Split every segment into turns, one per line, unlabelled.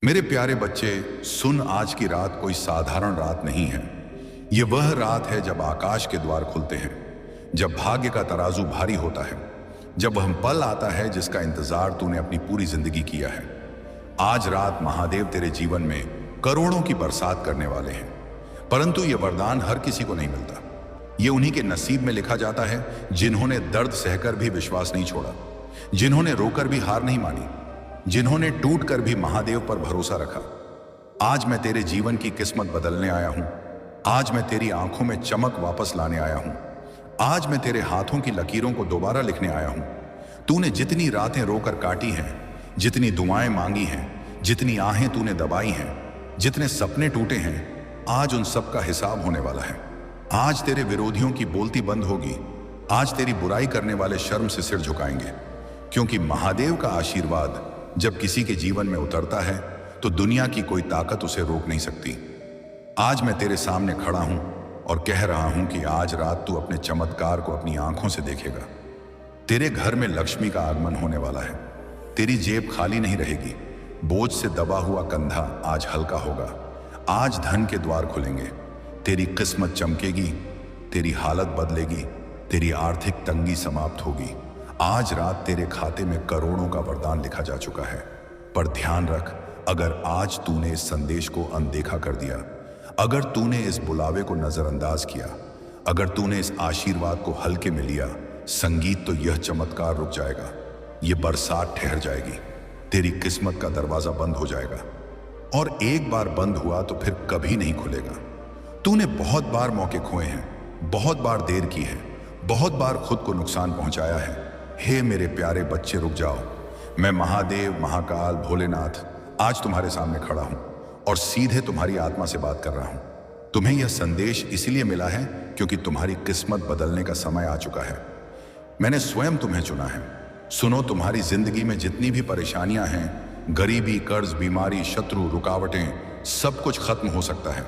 मेरे प्यारे बच्चे, सुन, आज की रात कोई साधारण रात नहीं है। ये वह रात है जब आकाश के द्वार खुलते हैं, जब भाग्य का तराजू भारी होता है, जब वह पल आता है जिसका इंतजार तूने अपनी पूरी जिंदगी किया है। आज रात महादेव तेरे जीवन में करोड़ों की बरसात करने वाले हैं, परंतु यह वरदान हर किसी को नहीं मिलता। ये उन्हीं के नसीब में लिखा जाता है जिन्होंने दर्द सहकर भी विश्वास नहीं छोड़ा, जिन्होंने रोकर भी हार नहीं मानी, जिन्होंने टूटकर भी महादेव पर भरोसा रखा। आज मैं तेरे जीवन की किस्मत बदलने आया हूं। आज मैं तेरी आंखों में चमक वापस लाने आया हूं। आज मैं तेरे हाथों की लकीरों को दोबारा लिखने आया हूं। तूने जितनी रातें रोकर काटी हैं, जितनी दुआएं मांगी हैं, जितनी आहें तूने दबाई हैं, जितने सपने टूटे हैं, आज उन सब का हिसाब होने वाला है। आज तेरे विरोधियों की बोलती बंद होगी। आज तेरी बुराई करने वाले शर्म से सिर झुकाएंगे, क्योंकि महादेव का आशीर्वाद जब किसी के जीवन में उतरता है तो दुनिया की कोई ताकत उसे रोक नहीं सकती। आज मैं तेरे सामने खड़ा हूं और कह रहा हूं कि आज रात तू अपने चमत्कार को अपनी आंखों से देखेगा। तेरे घर में लक्ष्मी का आगमन होने वाला है। तेरी जेब खाली नहीं रहेगी। बोझ से दबा हुआ कंधा आज हल्का होगा। आज धन के द्वार खुलेंगे। तेरी किस्मत चमकेगी, तेरी हालत बदलेगी, तेरी आर्थिक तंगी समाप्त होगी। आज रात तेरे खाते में करोड़ों का वरदान लिखा जा चुका है। पर ध्यान रख, अगर आज तूने इस संदेश को अनदेखा कर दिया, अगर तूने इस बुलावे को नजरअंदाज किया, अगर तूने इस आशीर्वाद को हल्के में लिया, संगीत तो यह चमत्कार रुक जाएगा, ये बरसात ठहर जाएगी, तेरी किस्मत का दरवाजा बंद हो जाएगा। और एक बार बंद हुआ तो फिर कभी नहीं खुलेगा। तूने बहुत बार मौके खोए हैं, बहुत बार देर की है, बहुत बार खुद को नुकसान पहुंचाया है। हे मेरे प्यारे बच्चे, रुक जाओ। मैं महादेव, महाकाल, भोलेनाथ आज तुम्हारे सामने खड़ा हूं और सीधे तुम्हारी आत्मा से बात कर रहा हूं। तुम्हें यह संदेश इसलिए मिला है क्योंकि तुम्हारी किस्मत बदलने का समय आ चुका है। मैंने स्वयं तुम्हें चुना है। सुनो, तुम्हारी जिंदगी में जितनी भी परेशानियां हैं, गरीबी, कर्ज, बीमारी, शत्रु, रुकावटें, सब कुछ खत्म हो सकता है।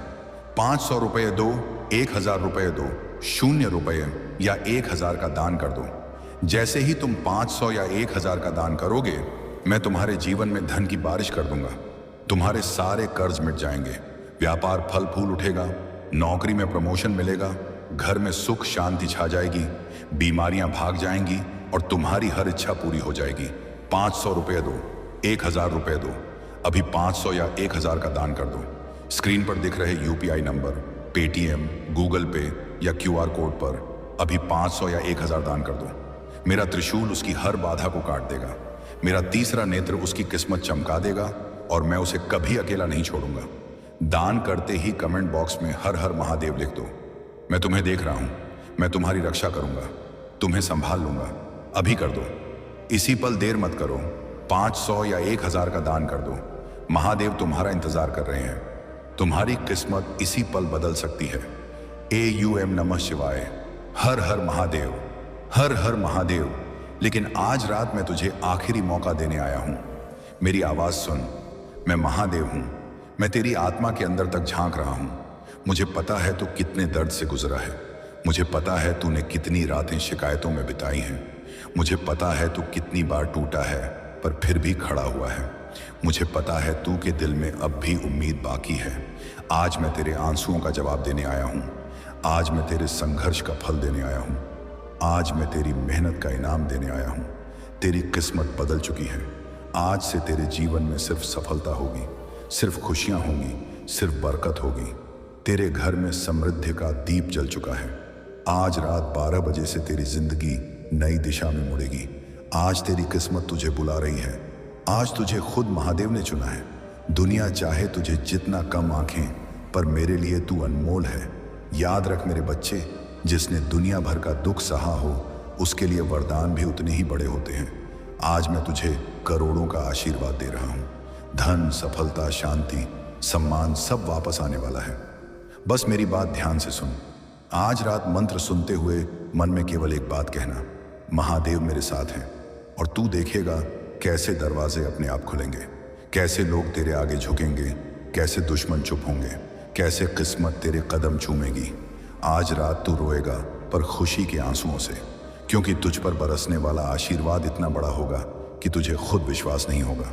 500 रुपये दो, 1000 रुपये दो, 0 रुपये या 1000 का दान कर दो। जैसे ही तुम 500 या 1000 का दान करोगे, मैं तुम्हारे जीवन में धन की बारिश कर दूंगा। तुम्हारे सारे कर्ज मिट जाएंगे, व्यापार फल फूल उठेगा, नौकरी में प्रमोशन मिलेगा, घर में सुख शांति छा जाएगी, बीमारियां भाग जाएंगी और तुम्हारी हर इच्छा पूरी हो जाएगी। 500 रुपये दो, 1000 रुपये दो। अभी 500 या 1000 का दान कर दो। स्क्रीन पर दिख रहे UPI नंबर, पेटीएम, गूगल पे या QR कोड पर अभी 500 या 1000 दान कर दो। मेरा त्रिशूल उसकी हर बाधा को काट देगा। मेरा तीसरा नेत्र उसकी किस्मत चमका देगा और मैं उसे कभी अकेला नहीं छोड़ूंगा। दान करते ही कमेंट बॉक्स में हर हर महादेव लिख दो। मैं तुम्हें देख रहा हूं, मैं तुम्हारी रक्षा करूंगा, तुम्हें संभाल लूंगा। अभी कर दो, इसी पल, देर मत करो। 500 या 1000 का दान कर दो। महादेव तुम्हारा इंतजार कर रहे हैं। तुम्हारी किस्मत इसी पल बदल सकती है। AUM नमः शिवाय, हर हर महादेव, हर हर महादेव। लेकिन आज रात मैं तुझे आखिरी मौका देने आया हूं। मेरी आवाज सुन। मैं महादेव हूं। मैं तेरी आत्मा के अंदर तक झांक रहा हूं। मुझे पता है तू कितने दर्द से गुजरा है। मुझे पता है तूने कितनी रातें शिकायतों में बिताई हैं। मुझे पता है तू कितनी बार टूटा है पर फिर भी खड़ा हुआ है। मुझे पता है तू के दिल में अब भी उम्मीद बाकी है। आज मैं तेरे आंसुओं का जवाब देने आया हूं। आज मैं तेरे संघर्ष का फल देने आया हूं। आज मैं तेरी मेहनत का इनाम देने आया हूं। तेरी किस्मत बदल चुकी है। आज से तेरे जीवन में सिर्फ सफलता होगी, सिर्फ खुशियां होंगी, सिर्फ बरकत होगी। तेरे घर में समृद्धि का दीप जल चुका है। आज रात 12 बजे से तेरी जिंदगी नई दिशा में मुड़ेगी। आज तेरी किस्मत तुझे बुला रही है। आज तुझे खुद महादेव ने चुना है। दुनिया चाहे तुझे जितना कम आंखें, पर मेरे लिए तू अनमोल है। याद रख मेरे बच्चे, जिसने दुनिया भर का दुख सहा हो, उसके लिए वरदान भी उतने ही बड़े होते हैं। आज मैं तुझे करोड़ों का आशीर्वाद दे रहा हूं। धन, सफलता, शांति, सम्मान सब वापस आने वाला है। बस मेरी बात ध्यान से सुन। आज रात मंत्र सुनते हुए मन में केवल एक बात कहना, महादेव मेरे साथ हैं। और तू देखेगा कैसे दरवाजे अपने आप खुलेंगे, कैसे लोग तेरे आगे झुकेंगे, कैसे दुश्मन चुप होंगे, कैसे किस्मत तेरे कदम चूमेगी। आज रात तू रोएगा पर खुशी के आंसुओं से, क्योंकि तुझ पर बरसने वाला आशीर्वाद इतना बड़ा होगा कि तुझे खुद विश्वास नहीं होगा।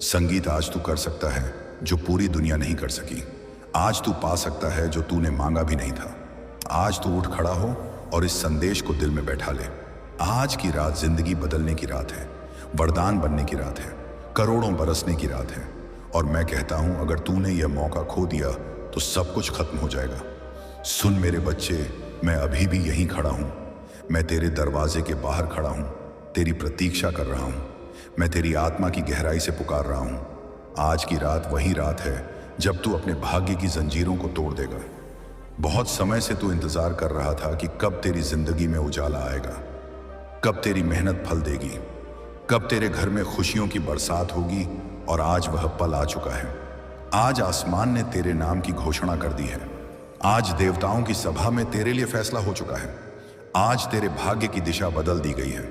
संगीत आज तू कर सकता है, जो पूरी दुनिया नहीं कर सकी। आज तू पा सकता है जो तूने मांगा भी नहीं था। आज तू उठ खड़ा हो और इस संदेश को दिल में बैठा ले। आज की रात जिंदगी बदलने की रात है, वरदान बनने की रात है, करोड़ों बरसने की रात है। और मैं कहता हूं, अगर तूने यह मौका खो दिया तो सब कुछ खत्म हो जाएगा। सुन मेरे बच्चे, मैं अभी भी यहीं खड़ा हूं। मैं तेरे दरवाजे के बाहर खड़ा हूं, तेरी प्रतीक्षा कर रहा हूं। मैं तेरी आत्मा की गहराई से पुकार रहा हूं। आज की रात वही रात है जब तू अपने भाग्य की जंजीरों को तोड़ देगा। बहुत समय से तू इंतजार कर रहा था कि कब तेरी जिंदगी में उजाला आएगा, कब तेरी मेहनत फल देगी, कब तेरे घर में खुशियों की बरसात होगी। और आज वह पल आ चुका है। आज आसमान ने तेरे नाम की घोषणा कर दी है। आज देवताओं की सभा में तेरे लिए फैसला हो चुका है। आज तेरे भाग्य की दिशा बदल दी गई है।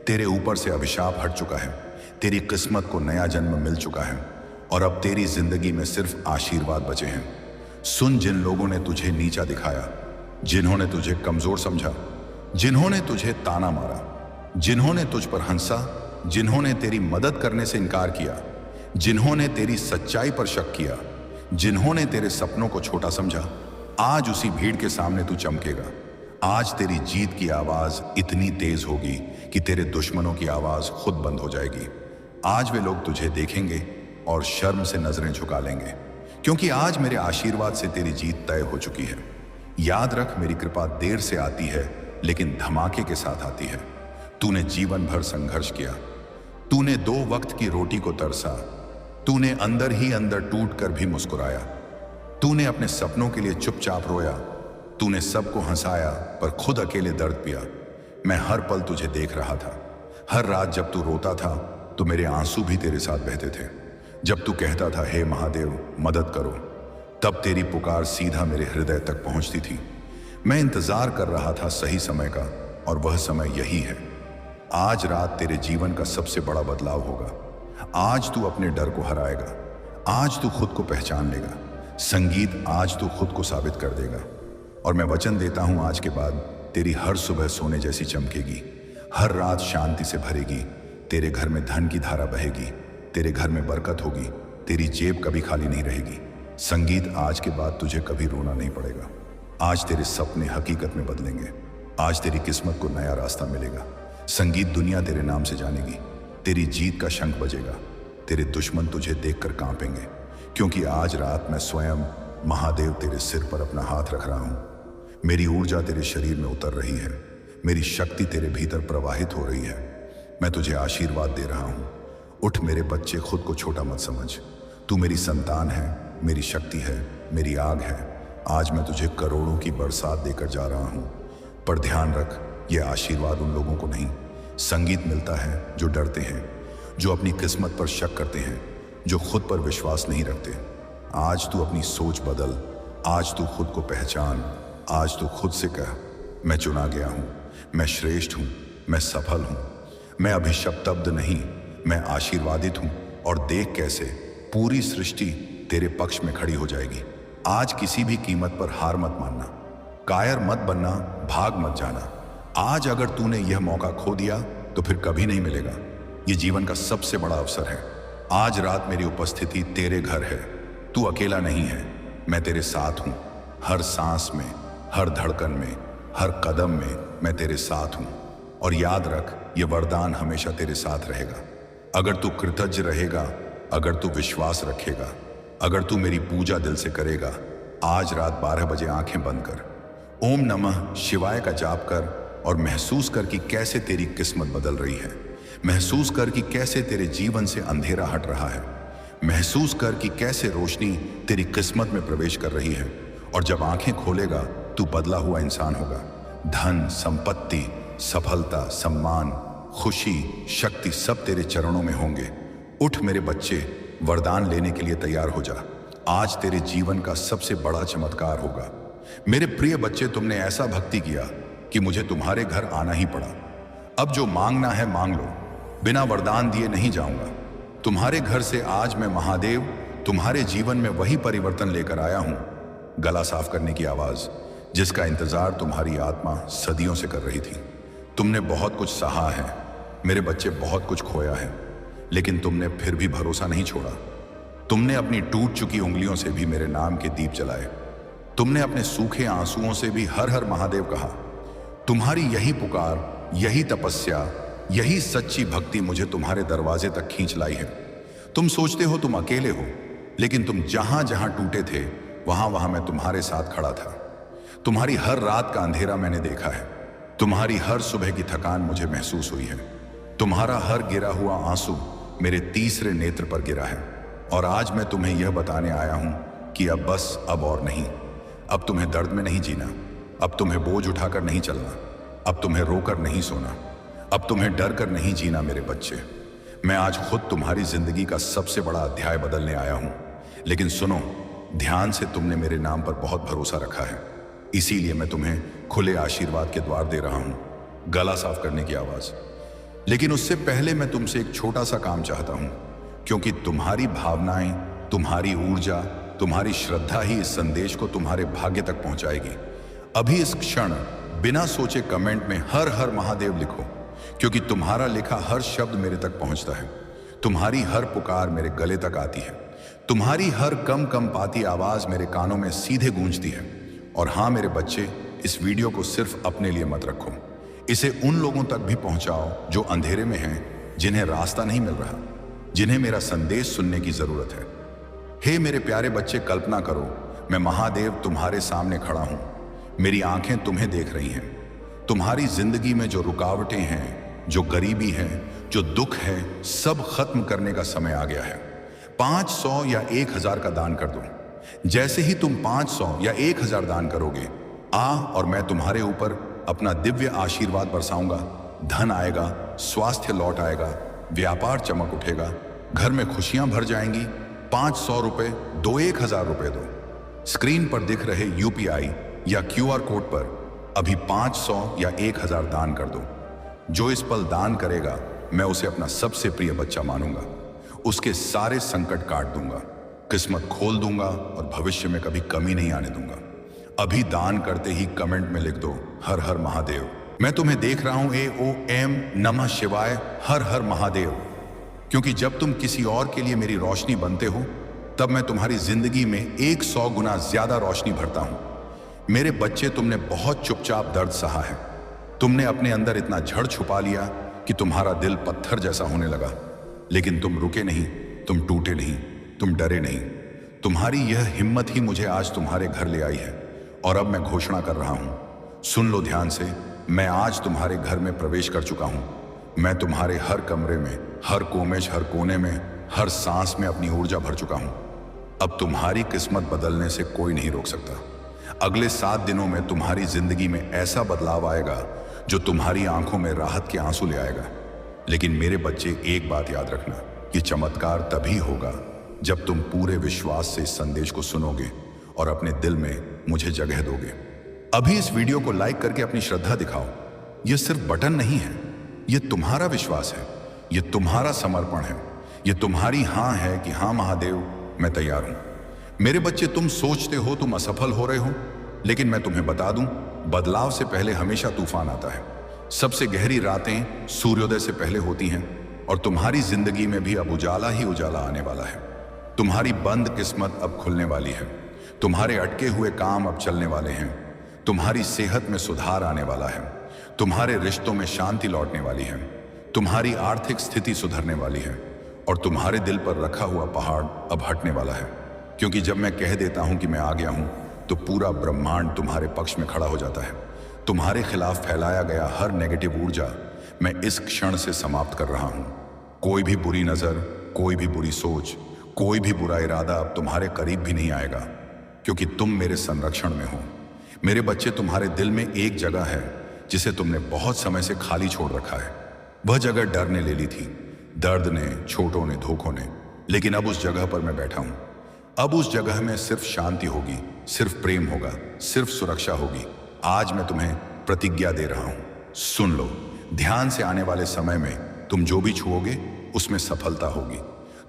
तेरे ऊपर से अभिशाप हट चुका है। तेरी किस्मत को नया जन्म मिल चुका है और अब तेरी जिंदगी में सिर्फ आशीर्वाद बचे हैं। सुन, जिन लोगों ने तुझे नीचा दिखाया, जिन्होंने तुझे कमजोर समझा, जिन्होंने तुझे ताना मारा, जिन्होंने तुझ पर हंसा, जिन्होंने तेरी मदद करने से इनकार किया, जिन्होंने तेरी सच्चाई पर शक किया, जिन्होंने तेरे सपनों को छोटा समझा, आज उसी भीड़ के सामने तू चमकेगा। आज तेरी जीत की आवाज इतनी तेज होगी कि तेरे दुश्मनों की आवाज खुद बंद हो जाएगी। आज वे लोग तुझे देखेंगे और शर्म से नजरें झुका लेंगे, क्योंकि आज मेरे आशीर्वाद से तेरी जीत तय हो चुकी है। याद रख, मेरी कृपा देर से आती है लेकिन धमाके के साथ आती है। तूने जीवन भर संघर्ष किया, तूने 2 वक्त की रोटी को तरसा, तूने अंदर ही अंदर टूट कर भी मुस्कुराया, तूने अपने सपनों के लिए चुपचाप रोया, तूने सबको हंसाया पर खुद अकेले दर्द पिया। मैं हर पल तुझे देख रहा था। हर रात जब तू रोता था तो मेरे आंसू भी तेरे साथ बहते थे। जब तू कहता था, हे महादेव मदद करो, तब तेरी पुकार सीधा मेरे हृदय तक पहुंचती थी। मैं इंतजार कर रहा था सही समय का, और वह समय यही है। आज रात तेरे जीवन का सबसे बड़ा बदलाव होगा। आज तू अपने डर को हराएगा। आज तू खुद को पहचान लेगा। संगीत, आज तू खुद को साबित कर देगा। और मैं वचन देता हूं, आज के बाद तेरी हर सुबह सोने जैसी चमकेगी, हर रात शांति से भरेगी। तेरे घर में धन की धारा बहेगी, तेरे घर में बरकत होगी, तेरी जेब कभी खाली नहीं रहेगी। संगीत, आज के बाद तुझे कभी रोना नहीं पड़ेगा। आज तेरे सपने हकीकत में बदलेंगे। आज तेरी किस्मत को नया रास्ता मिलेगा। संगीत, दुनिया तेरे नाम से जानेगी। तेरी जीत का शंख बजेगा। तेरे दुश्मन तुझे देखकर कांपेंगे, क्योंकि आज रात मैं स्वयं महादेव तेरे सिर पर अपना हाथ रख रहा हूं। मेरी ऊर्जा तेरे शरीर में उतर रही है। मेरी शक्ति तेरे भीतर प्रवाहित हो रही है। मैं तुझे आशीर्वाद दे रहा हूं। उठ मेरे बच्चे, खुद को छोटा मत समझ। तू मेरी संतान है, मेरी शक्ति है, मेरी आग है। आज मैं तुझे करोड़ों की बरसात देकर जा रहा हूं। पर ध्यान रख, यह आशीर्वाद उन लोगों को नहीं, संगीत मिलता है जो डरते हैं, जो अपनी किस्मत पर शक करते हैं, जो खुद पर विश्वास नहीं रखते। आज तू अपनी सोच बदल। आज तू खुद को पहचान। आज तू खुद से कह, मैं चुना गया हूं, मैं श्रेष्ठ हूं, मैं सफल हूं, मैं अभिशप्तब्ध नहीं, मैं आशीर्वादित हूं। और देख कैसे पूरी सृष्टि तेरे पक्ष में खड़ी हो जाएगी। आज किसी भी कीमत पर हार मत मानना, कायर मत बनना, भाग मत जाना। आज अगर तूने यह मौका खो दिया तो फिर कभी नहीं मिलेगा। यह जीवन का सबसे बड़ा अवसर है। आज रात मेरी उपस्थिति तेरे घर है। तू अकेला नहीं है, मैं तेरे साथ हूं। हर सांस में, हर धड़कन में, हर कदम में मैं तेरे साथ हूं। और याद रख, यह वरदान हमेशा तेरे साथ रहेगा। अगर तू कृतज्ञ रहेगा, अगर तू विश्वास रखेगा, अगर तू मेरी पूजा दिल से करेगा, आज रात 12 बजे आंखें बंद कर, ओम नमः शिवाय का जाप कर और महसूस कर कि कैसे तेरी किस्मत बदल रही है। महसूस कर कि कैसे तेरे जीवन से अंधेरा हट रहा है। महसूस कर कि कैसे रोशनी तेरी किस्मत में प्रवेश कर रही है। और जब आंखें खोलेगा, तू बदला हुआ इंसान होगा। धन, संपत्ति, सफलता, सम्मान, खुशी, शक्ति सब तेरे चरणों में होंगे। उठ मेरे बच्चे, वरदान लेने के लिए तैयार हो जा। आज तेरे जीवन का सबसे बड़ा चमत्कार होगा। मेरे प्रिय बच्चे, तुमने ऐसा भक्ति किया कि मुझे तुम्हारे घर आना ही पड़ा। अब जो मांगना है मांग लो, बिना वरदान दिए नहीं जाऊंगा। तुम्हारे घर से आज मैं महादेव तुम्हारे जीवन में वही परिवर्तन लेकर आया हूं। गला साफ करने की आवाज, जिसका इंतजार तुम्हारी आत्मा सदियों से कर रही थी। तुमने बहुत कुछ सहा है मेरे बच्चे, बहुत कुछ खोया है, लेकिन तुमने फिर भी भरोसा नहीं छोड़ा। तुमने अपनी टूट चुकी उंगलियों से भी मेरे नाम के दीप जलाए। तुमने अपने सूखे आंसुओं से भी हर हर महादेव कहा। तुम्हारी यही पुकार, यही तपस्या, यही सच्ची भक्ति मुझे तुम्हारे दरवाजे तक खींच लाई है। तुम सोचते हो तुम अकेले हो, लेकिन तुम जहां जहां टूटे थे वहां वहां मैं तुम्हारे साथ खड़ा था। तुम्हारी हर रात का अंधेरा मैंने देखा है। तुम्हारी हर सुबह की थकान मुझे महसूस हुई है। तुम्हारा हर गिरा हुआ आंसू मेरे तीसरे नेत्र पर गिरा है। और आज मैं तुम्हें यह बताने आया हूं कि अब बस, अब और नहीं। अब तुम्हें दर्द में नहीं जीना, अब तुम्हें बोझ उठाकर नहीं चलना, अब तुम्हें रोकर नहीं सोना, अब तुम्हें डर कर नहीं जीना मेरे बच्चे। मैं आज खुद तुम्हारी जिंदगी का सबसे बड़ा अध्याय बदलने आया हूं। लेकिन सुनो ध्यान से, तुमने मेरे नाम पर बहुत भरोसा रखा है, इसीलिए मैं तुम्हें खुले आशीर्वाद के द्वार दे रहा हूं। गला साफ करने की आवाज। लेकिन उससे पहले मैं तुमसे एक छोटा सा काम चाहता हूं, क्योंकि तुम्हारी भावनाएं, तुम्हारी ऊर्जा, तुम्हारी श्रद्धा ही इस संदेश को तुम्हारे भाग्य तक पहुंचाएगी। अभी इस क्षण बिना सोचे कमेंट में हर हर महादेव लिखो, क्योंकि तुम्हारा लिखा हर शब्द मेरे तक पहुंचता है। तुम्हारी हर पुकार मेरे गले तक आती है। तुम्हारी हर कम कम पाती आवाज मेरे कानों में सीधे गूंजती है। और हाँ मेरे बच्चे, इस वीडियो को सिर्फ अपने लिए मत रखो, इसे उन लोगों तक भी पहुंचाओ जो अंधेरे में हैं, जिन्हें रास्ता नहीं मिल रहा, जिन्हें मेरा संदेश सुनने की जरूरत है। हे मेरे प्यारे बच्चे, कल्पना करो मैं महादेव तुम्हारे सामने खड़ा हूं। मेरी आंखें तुम्हें देख रही हैं। तुम्हारी जिंदगी में जो रुकावटें हैं, जो गरीबी है, जो दुख है, सब खत्म करने का समय आ गया है। 500 या 1000 का दान कर दो। जैसे ही तुम 500 या 1000 दान करोगे, और मैं तुम्हारे ऊपर अपना दिव्य आशीर्वाद बरसाऊंगा। धन आएगा, स्वास्थ्य लौट आएगा, व्यापार चमक उठेगा, घर में खुशियां भर जाएंगी। 500 रुपए दो, 1000 रुपए दो। स्क्रीन पर दिख रहे यूपीआई या क्यूआर कोड पर अभी 500 या 1000 दान कर दो। जो इस पल दान करेगा, मैं उसे अपना सबसे प्रिय बच्चा मानूंगा। उसके सारे संकट काट दूंगा, किस्मत खोल दूंगा और भविष्य में कभी कमी नहीं आने दूंगा। अभी दान करते ही कमेंट में लिख दो हर हर महादेव। मैं तुम्हें देख रहा हूं। AOM नमः शिवाय, हर हर महादेव। क्योंकि जब तुम किसी और के लिए मेरी रोशनी बनते हो, तब मैं तुम्हारी जिंदगी में 100 गुना ज्यादा रोशनी भरता हूं। मेरे बच्चे, तुमने बहुत चुपचाप दर्द सहा है। तुमने अपने अंदर इतना झड़ छुपा लिया कि तुम्हारा दिल पत्थर जैसा होने लगा। लेकिन तुम रुके नहीं, तुम टूटे नहीं, तुम डरे नहीं। तुम्हारी यह हिम्मत ही मुझे आज तुम्हारे घर ले आई है। और अब मैं घोषणा कर रहा हूं, सुन लो ध्यान से, मैं आज तुम्हारे घर में प्रवेश कर चुका हूं। मैं तुम्हारे हर कमरे में, हर कोमेश, हर कोने में, हर सांस में अपनी ऊर्जा भर चुका हूं। अब तुम्हारी किस्मत बदलने से कोई नहीं रोक सकता। अगले 7 दिनों में तुम्हारी जिंदगी में ऐसा बदलाव आएगा जो तुम्हारी आंखों में राहत के आंसू ले आएगा। लेकिन मेरे बच्चे, एक बात याद रखना, ये चमत्कार तभी होगा जब तुम पूरे विश्वास से इस संदेश को सुनोगे और अपने दिल में मुझे जगह दोगे। अभी इस वीडियो को लाइक करके अपनी श्रद्धा दिखाओ। यह सिर्फ बटन नहीं है, यह तुम्हारा विश्वास है, यह तुम्हारा समर्पण है, यह तुम्हारी हां है कि हां महादेव, मैं तैयार हूं। मेरे बच्चे, तुम सोचते हो तुम असफल हो रहे हो, लेकिन मैं तुम्हें बता दूं, बदलाव से पहले हमेशा तूफान आता है। सबसे गहरी रातें सूर्योदय से पहले होती हैं। और तुम्हारी जिंदगी में भी अब उजाला ही उजाला आने वाला है। तुम्हारी बंद किस्मत अब खुलने वाली है। तुम्हारे अटके हुए काम अब चलने वाले हैं। तुम्हारी सेहत में सुधार आने वाला है। तुम्हारे रिश्तों में शांति लौटने वाली है। तुम्हारी आर्थिक स्थिति सुधरने वाली है। और तुम्हारे दिल पर रखा हुआ पहाड़ अब हटने वाला है। क्योंकि जब मैं कह देता हूं कि मैं आ गया हूं, तो पूरा ब्रह्मांड तुम्हारे पक्ष में खड़ा हो जाता है। तुम्हारे खिलाफ फैलाया गया हर नेगेटिव ऊर्जा मैं इस क्षण से समाप्त कर रहा हूं। कोई भी बुरी नजर, कोई भी बुरी सोच, कोई भी बुरा इरादा अब तुम्हारे करीब भी नहीं आएगा, क्योंकि तुम मेरे संरक्षण में हो। मेरे बच्चे, तुम्हारे दिल में एक जगह है जिसे तुमने बहुत समय से खाली छोड़ रखा है। वह जगह डर ने ले ली थी, दर्द ने, छोटों ने, धोखों ने। लेकिन अब उस जगह पर मैं बैठा हूं। अब उस जगह में सिर्फ शांति होगी, सिर्फ प्रेम होगा, सिर्फ सुरक्षा होगी। आज मैं तुम्हें प्रतिज्ञा दे रहा हूं, सुन लो ध्यान से। आने वाले समय में तुम जो भी छुओगे उसमें सफलता होगी।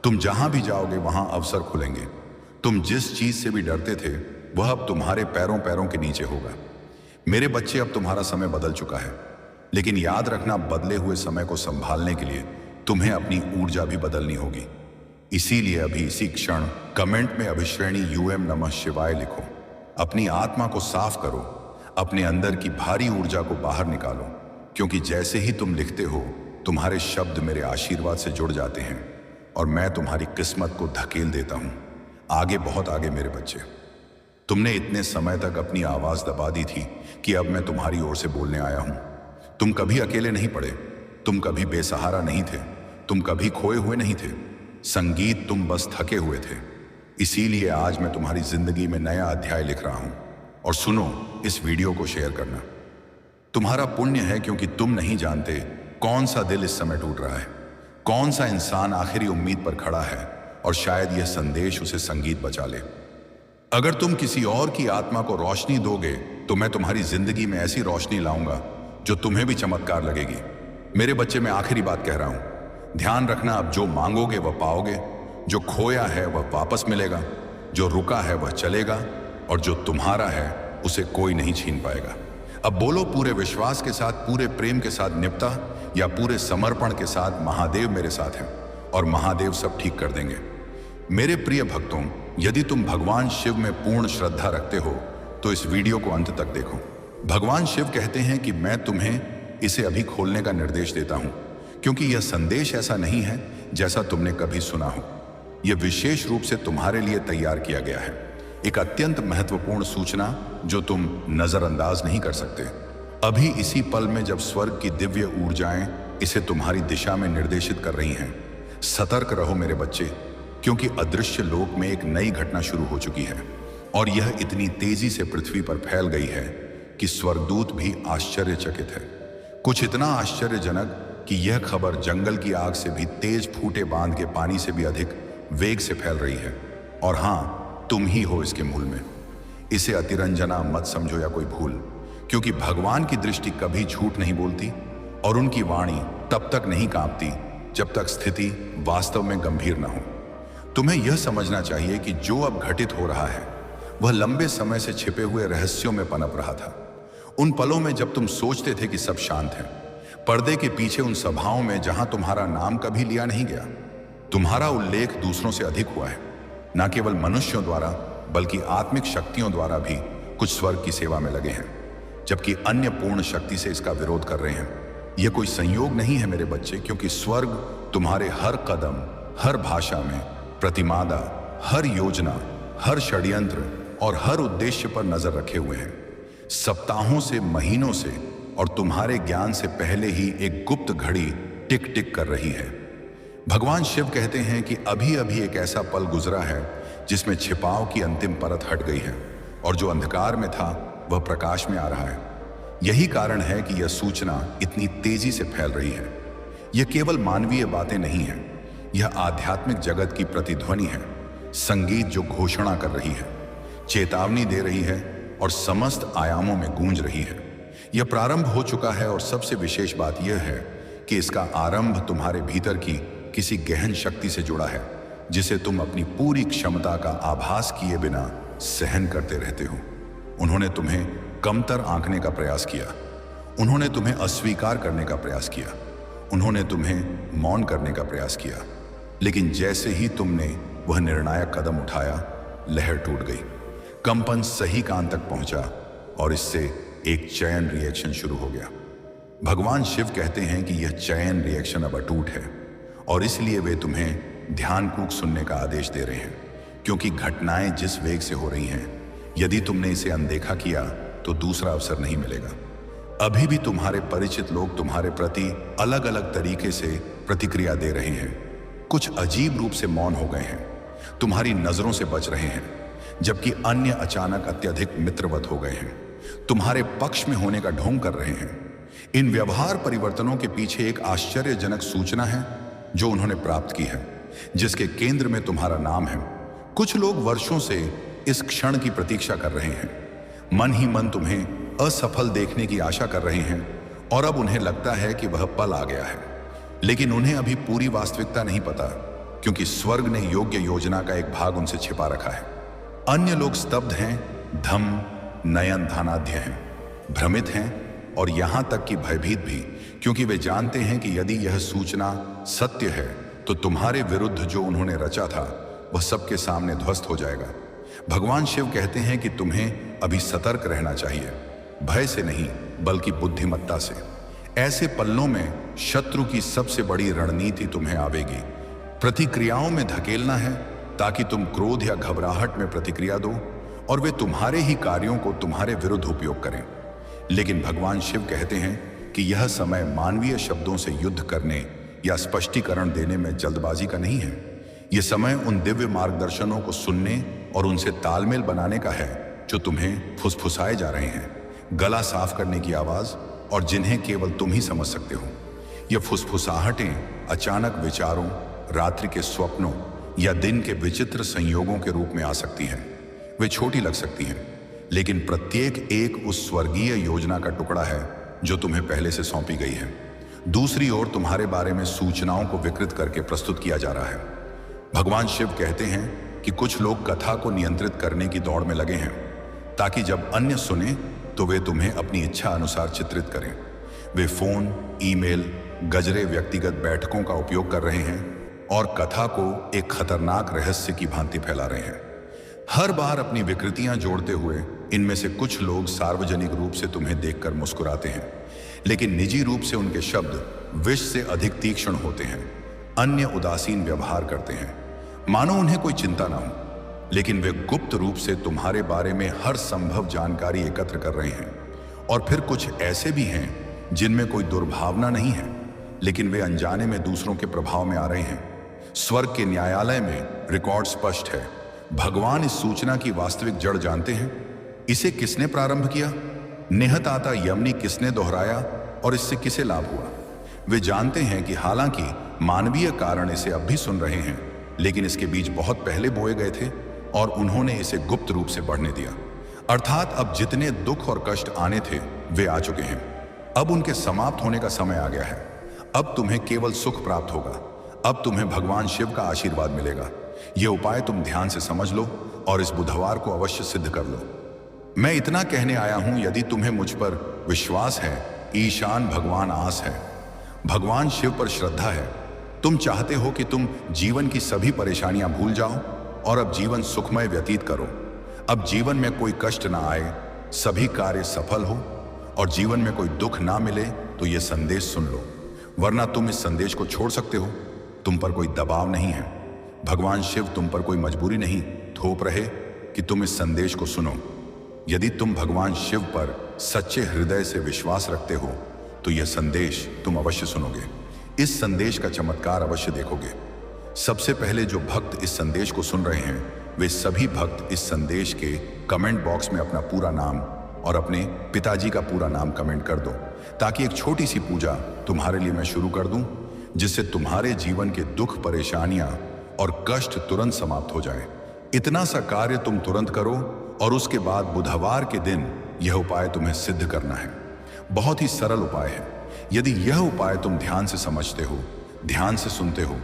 तुम जहां भी जाओगे वहां अवसर खुलेंगे। तुम जिस चीज से भी डरते थे वह अब तुम्हारे पैरों पैरों के नीचे होगा। मेरे बच्चे, अब तुम्हारा समय बदल चुका है। लेकिन याद रखना, बदले हुए समय को संभालने के लिए तुम्हें अपनी ऊर्जा भी बदलनी होगी। इसीलिए अभी इसी क्षण कमेंट में अभिश्रेणी यूएम नमः शिवाय लिखो। अपनी आत्मा को साफ करो, अपने अंदर की भारी ऊर्जा को बाहर निकालो, क्योंकि जैसे ही तुम लिखते हो तुम्हारे शब्द मेरे आशीर्वाद से जुड़ जाते हैं और मैं तुम्हारी किस्मत को धकेल देता हूं आगे, बहुत आगे। मेरे बच्चे, तुमने इतने समय तक अपनी आवाज दबा दी थी कि अब मैं तुम्हारी ओर से बोलने आया हूं। तुम कभी अकेले नहीं पड़े, तुम कभी बेसहारा नहीं थे, तुम कभी खोए हुए नहीं थे। संगीत, तुम बस थके हुए थे। इसीलिए आज मैं तुम्हारी जिंदगी में नया अध्याय लिख रहा हूं। और सुनो, इस वीडियो को शेयर करना। तुम्हारा पुण्य है, क्योंकि तुम नहीं जानते कौन सा दिल इस समय टूट रहा है, कौन सा इंसान आखिरी उम्मीद पर खड़ा है, और शायद यह संदेश उसे संगीत बचा ले। अगर तुम किसी और की आत्मा को रोशनी दोगे तो मैं तुम्हारी जिंदगी में ऐसी रोशनी लाऊंगा जो तुम्हें भी चमत्कार लगेगी। मेरे बच्चे, मैं आखिरी बात कह रहा हूं, ध्यान रखना, अब जो मांगोगे वह पाओगे, जो खोया है वह वापस मिलेगा, जो रुका है वह चलेगा, और जो तुम्हारा है उसे कोई नहीं छीन पाएगा। अब बोलो पूरे विश्वास के साथ, पूरे प्रेम के साथ निपटा, या पूरे समर्पण के साथ, महादेव मेरे साथ हैं और महादेव सब ठीक कर देंगे। मेरे प्रिय भक्तों, यदि तुम भगवान शिव में पूर्ण श्रद्धा रखते हो तो इस वीडियो को अंत तक देखो। भगवान शिव कहते हैं कि मैं तुम्हें इसे अभी खोलने का निर्देश देता हूं, क्योंकि यह संदेश ऐसा नहीं है जैसा तुमने कभी सुना हो। यह विशेष रूप से तुम्हारे लिए तैयार किया गया है, एक अत्यंत महत्वपूर्ण सूचना जो तुम नजरअंदाज नहीं कर सकते। अभी इसी पल में जब स्वर्ग की दिव्य ऊर्जाएं इसे तुम्हारी दिशा में निर्देशित कर रही हैं, सतर्क रहो मेरे बच्चे, क्योंकि अदृश्य लोक में एक नई घटना शुरू हो चुकी है और यह इतनी तेजी से पृथ्वी पर फैल गई है कि स्वर्गदूत भी आश्चर्यचकित है। कुछ इतना आश्चर्यजनक कि यह खबर जंगल की आग से भी तेज फूटे बांध के पानी से भी अधिक वेग से फैल रही है। और हां, तुम ही हो इसके मूल में। इसे अतिरंजना मत समझो या कोई भूल, क्योंकि भगवान की दृष्टि कभी झूठ नहीं बोलती और उनकी वाणी तब तक नहीं कांपती जब तक स्थिति वास्तव में गंभीर न हो। तुम्हें यह समझना चाहिए कि जो अब घटित हो रहा है वह लंबे समय से छिपे हुए रहस्यों में पनप रहा था। उन पलों में जब तुम सोचते थे कि सब शांत है, पर्दे के पीछे उन सभाओं में जहां तुम्हारा नाम कभी लिया नहीं गया, तुम्हारा उल्लेख दूसरों से अधिक हुआ है। न केवल मनुष्यों द्वारा बल्कि आत्मिक शक्तियों द्वारा भी कुछ स्वर्ग की सेवा में लगे हैं, जबकि अन्य पूर्ण शक्ति से इसका विरोध कर रहे हैं। यह कोई संयोग नहीं है मेरे बच्चे, क्योंकि स्वर्ग तुम्हारे हर कदम, हर भाषा में प्रतिमादा, हर योजना, हर षड्यंत्र और हर उद्देश्य पर नजर रखे हुए हैं। सप्ताहों से, महीनों से और तुम्हारे ज्ञान से पहले ही एक गुप्त घड़ी टिक टिक कर रही है। भगवान शिव कहते हैं कि अभी अभी एक ऐसा पल गुजरा है जिसमें छिपाव की अंतिम परत हट गई है और जो अंधकार में था वह प्रकाश में आ रहा है। यही कारण है कि यह सूचना इतनी तेजी से फैल रही है। यह केवल मानवीय बातें नहीं हैं, यह आध्यात्मिक जगत की प्रतिध्वनि है, संगीत जो घोषणा कर रही है, चेतावनी दे रही है और समस्त आयामों में गूंज रही है। यह प्रारंभ हो चुका है और सबसे विशेष बात यह है कि इसका आरंभ तुम्हारे भीतर की किसी गहन शक्ति से जुड़ा है, जिसे तुम अपनी पूरी क्षमता का आभास किए बिना सहन करते रहते हो। उन्होंने तुम्हें कमतर आंकने का प्रयास किया, उन्होंने तुम्हें अस्वीकार करने का प्रयास किया, उन्होंने तुम्हें मौन करने का प्रयास किया, लेकिन जैसे ही तुमने वह निर्णायक कदम उठाया, लहर टूट गई, कंपन सही कान तक पहुंचा और इससे एक चयन रिएक्शन शुरू हो गया। भगवान शिव कहते हैं कि यह चयन रिएक्शन अब अटूट है और इसलिए वे तुम्हें ध्यानपूर्वक सुनने का आदेश दे रहे हैं, क्योंकि घटनाएं जिस वेग से हो रही हैं, यदि तुमने इसे अनदेखा किया तो दूसरा अवसर नहीं मिलेगा। अभी भी तुम्हारे परिचित लोग तुम्हारे प्रति अलग अलग तरीके से प्रतिक्रिया दे रहे हैं, कुछ अजीब रूप से मौन हो गए हैं, तुम्हारी नजरों से बच रहे हैं, जबकि अन्य अचानक अत्यधिक मित्रवत हो गए हैं, तुम्हारे पक्ष में होने का ढोंग कर रहे हैं। इन व्यवहार परिवर्तनों के पीछे एक आश्चर्यजनक सूचना है जो उन्होंने प्राप्त की है, जिसके केंद्र में तुम्हारा नाम है। कुछ लोग वर्षों से इस क्षण की प्रतीक्षा कर रहे हैं, मन ही मन तुम्हें असफल देखने की आशा कर रहे हैं और अब उन्हें लगता है कि वह पल आ गया है, लेकिन उन्हें अभी पूरी वास्तविकता नहीं पता, क्योंकि स्वर्ग ने योग्य योजना का एक भाग उनसे छिपा रखा है। अन्य लोग स्तब्ध हैं, धम्म नयन ध्यानाध्य हैं, भ्रमित हैं और यहां तक कि भयभीत भी, क्योंकि वे जानते हैं कि यदि यह सूचना सत्य है तो तुम्हारे विरुद्ध जो उन्होंने रचा था वह सबके सामने ध्वस्त हो जाएगा। भगवान शिव कहते हैं कि तुम्हें अभी सतर्क रहना चाहिए, भय से नहीं बल्कि बुद्धिमत्ता से। ऐसे पल्लों में शत्रु की सबसे बड़ी रणनीति तुम्हें आवेगी। प्रतिक्रियाओं में धकेलना है ताकि तुम क्रोध या घबराहट में प्रतिक्रिया दो और वे तुम्हारे ही कार्यों को तुम्हारे विरुद्ध उपयोग करें। लेकिन भगवान शिव कहते हैं कि यह समय मानवीय शब्दों से युद्ध करने या स्पष्टीकरण देने में जल्दबाजी का नहीं है। यह समय उन दिव्य मार्गदर्शनों को सुनने और उनसे तालमेल बनाने का है जो तुम्हें फुसफुसाए जा रहे हैं, गला साफ करने की आवाज, और जिन्हें केवल तुम ही समझ सकते हो। ये फुसफुसाहटें अचानक विचारों, रात्रि के स्वप्नों या दिन के विचित्र संयोगों के रूप में आ सकती हैं। वे छोटी लग सकती हैं, लेकिन प्रत्येक एक उस स्वर्गीय योजना का टुकड़ा है जो तुम्हें पहले से सौंपी गई है। दूसरी ओर तुम्हारे बारे में सूचनाओं को विकृत करके प्रस्तुत किया जा रहा है। भगवान शिव कहते हैं कि कुछ लोग कथा को नियंत्रित करने की दौड़ में लगे हैं ताकि जब अन्य सुने तो वे तुम्हें अपनी इच्छा अनुसार चित्रित करें। वे फोन, ईमेल, गजरे व्यक्तिगत बैठकों का उपयोग कर रहे हैं और कथा को एक खतरनाक रहस्य की भांति फैला रहे हैं। हर बार अपनी विकृतियां जोड़ते हुए इनमें से कुछ लोग सार्वजनिक रूप से तुम्हें देखकर मुस्कुराते हैं, लेकिन निजी रूप से उनके शब्द विष से अधिक तीक्ष्ण होते हैं। अन्य उदासीन व्यवहार करते हैं, मानो उन्हें कोई चिंता ना हो, लेकिन वे गुप्त रूप से तुम्हारे बारे में हर संभव जानकारी एकत्र कर रहे हैं। और फिर कुछ ऐसे भी हैं जिनमें कोई दुर्भावना नहीं है, लेकिन वे अनजाने में दूसरों के प्रभाव में आ रहे हैं। स्वर्ग के न्यायालय में रिकॉर्ड स्पष्ट है। भगवान इस सूचना की वास्तविक जड़ जानते हैं। इसे किसने प्रारंभ किया, निहत आता यमनी किसने दोहराया और इससे किसे लाभ हुआ। वे जानते हैं कि हालांकि मानवीय कारण इसे अब भी सुन रहे हैं, लेकिन इसके बीज बहुत पहले बोए गए थे और उन्होंने इसे गुप्त रूप से बढ़ने दिया। अर्थात अब जितने दुख और कष्ट आने थे वे आ चुके हैं। अब उनके समाप्त होने का समय आ गया है। अब तुम्हें केवल सुख प्राप्त होगा। अब तुम्हें भगवान शिव का आशीर्वाद मिलेगा। यह उपाय तुम ध्यान से समझ लो और इस बुधवार को अवश्य सिद्ध कर लो। मैं इतना कहने आया हूं, यदि तुम्हें मुझ पर विश्वास है, ईशान भगवान आस है, भगवान शिव पर श्रद्धा है, तुम चाहते हो कि तुम जीवन की सभी परेशानियां भूल जाओ और अब जीवन सुखमय व्यतीत करो, अब जीवन में कोई कष्ट ना आए, सभी कार्य सफल हो और जीवन में कोई दुख ना मिले, तो यह संदेश सुन लो। वरना तुम इस संदेश को छोड़ सकते हो। तुम पर कोई दबाव नहीं है। भगवान शिव तुम पर कोई मजबूरी नहीं थोप रहे कि तुम इस संदेश को सुनो। यदि तुम भगवान शिव पर सच्चे हृदय से विश्वास रखते हो तो यह संदेश तुम अवश्य सुनोगे। इस संदेश का चमत्कार अवश्य देखोगे। सबसे पहले जो भक्त इस संदेश को सुन रहे हैं, वे सभी भक्त इस संदेश के कमेंट बॉक्स में अपना पूरा नाम और अपने पिताजी का पूरा नाम कमेंट कर दो, ताकि एक छोटी सी पूजा तुम्हारे लिए मैं शुरू कर दूं, जिससे तुम्हारे जीवन के दुख, परेशानियां और कष्ट तुरंत समाप्त हो जाए। इतना सा कार्य तुम तुरंत करो और उसके बाद बुधवार के दिन यह उपाय तुम्हें सिद्ध करना है। बहुत ही सरल उपाय है। यदि यह उपाय तुम ध्यान से समझते हो, ध्यान से सुनते हो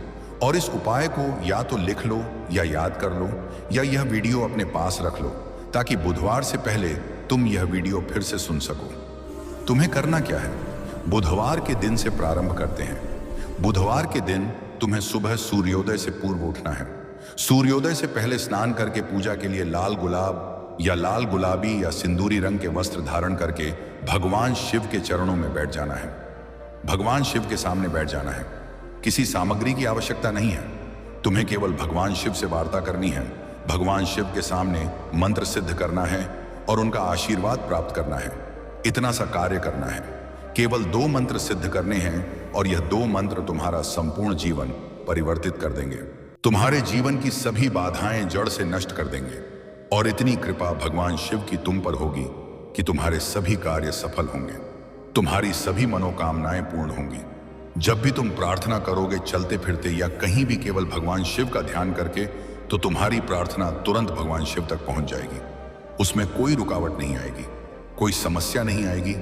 और इस उपाय को या तो लिख लो या याद कर लो या यह वीडियो अपने पास रख लो, ताकि बुधवार से पहले तुम यह वीडियो फिर से सुन सको। तुम्हें करना क्या है? बुधवार के दिन से प्रारंभ करते हैं। बुधवार के दिन तुम्हें सुबह सूर्योदय से पूर्व उठना है। सूर्योदय से पहले स्नान करके पूजा के लिए लाल गुलाब या लाल गुलाबी या सिंदूरी रंग के वस्त्र धारण करके भगवान शिव के चरणों में बैठ जाना है। भगवान शिव के सामने बैठ जाना है। किसी सामग्री की आवश्यकता नहीं है। तुम्हें केवल भगवान शिव से वार्ता करनी है, भगवान शिव के सामने मंत्र सिद्ध करना है और उनका आशीर्वाद प्राप्त करना है। इतना सा कार्य करना है। केवल 2 मंत्र सिद्ध करने हैं और यह 2 मंत्र तुम्हारा संपूर्ण जीवन परिवर्तित कर देंगे। तुम्हारे जीवन की सभी बाधाएं जड़ से नष्ट कर देंगे और इतनी कृपा भगवान शिव की तुम पर होगी कि तुम्हारे सभी कार्य सफल होंगे, तुम्हारी सभी मनोकामनाएं पूर्ण होंगी। जब भी तुम प्रार्थना करोगे चलते फिरते या कहीं भी केवल भगवान शिव का ध्यान करके, तो तुम्हारी प्रार्थना तुरंत भगवान शिव तक पहुंच जाएगी। उसमें कोई रुकावट नहीं आएगी, कोई समस्या नहीं आएगी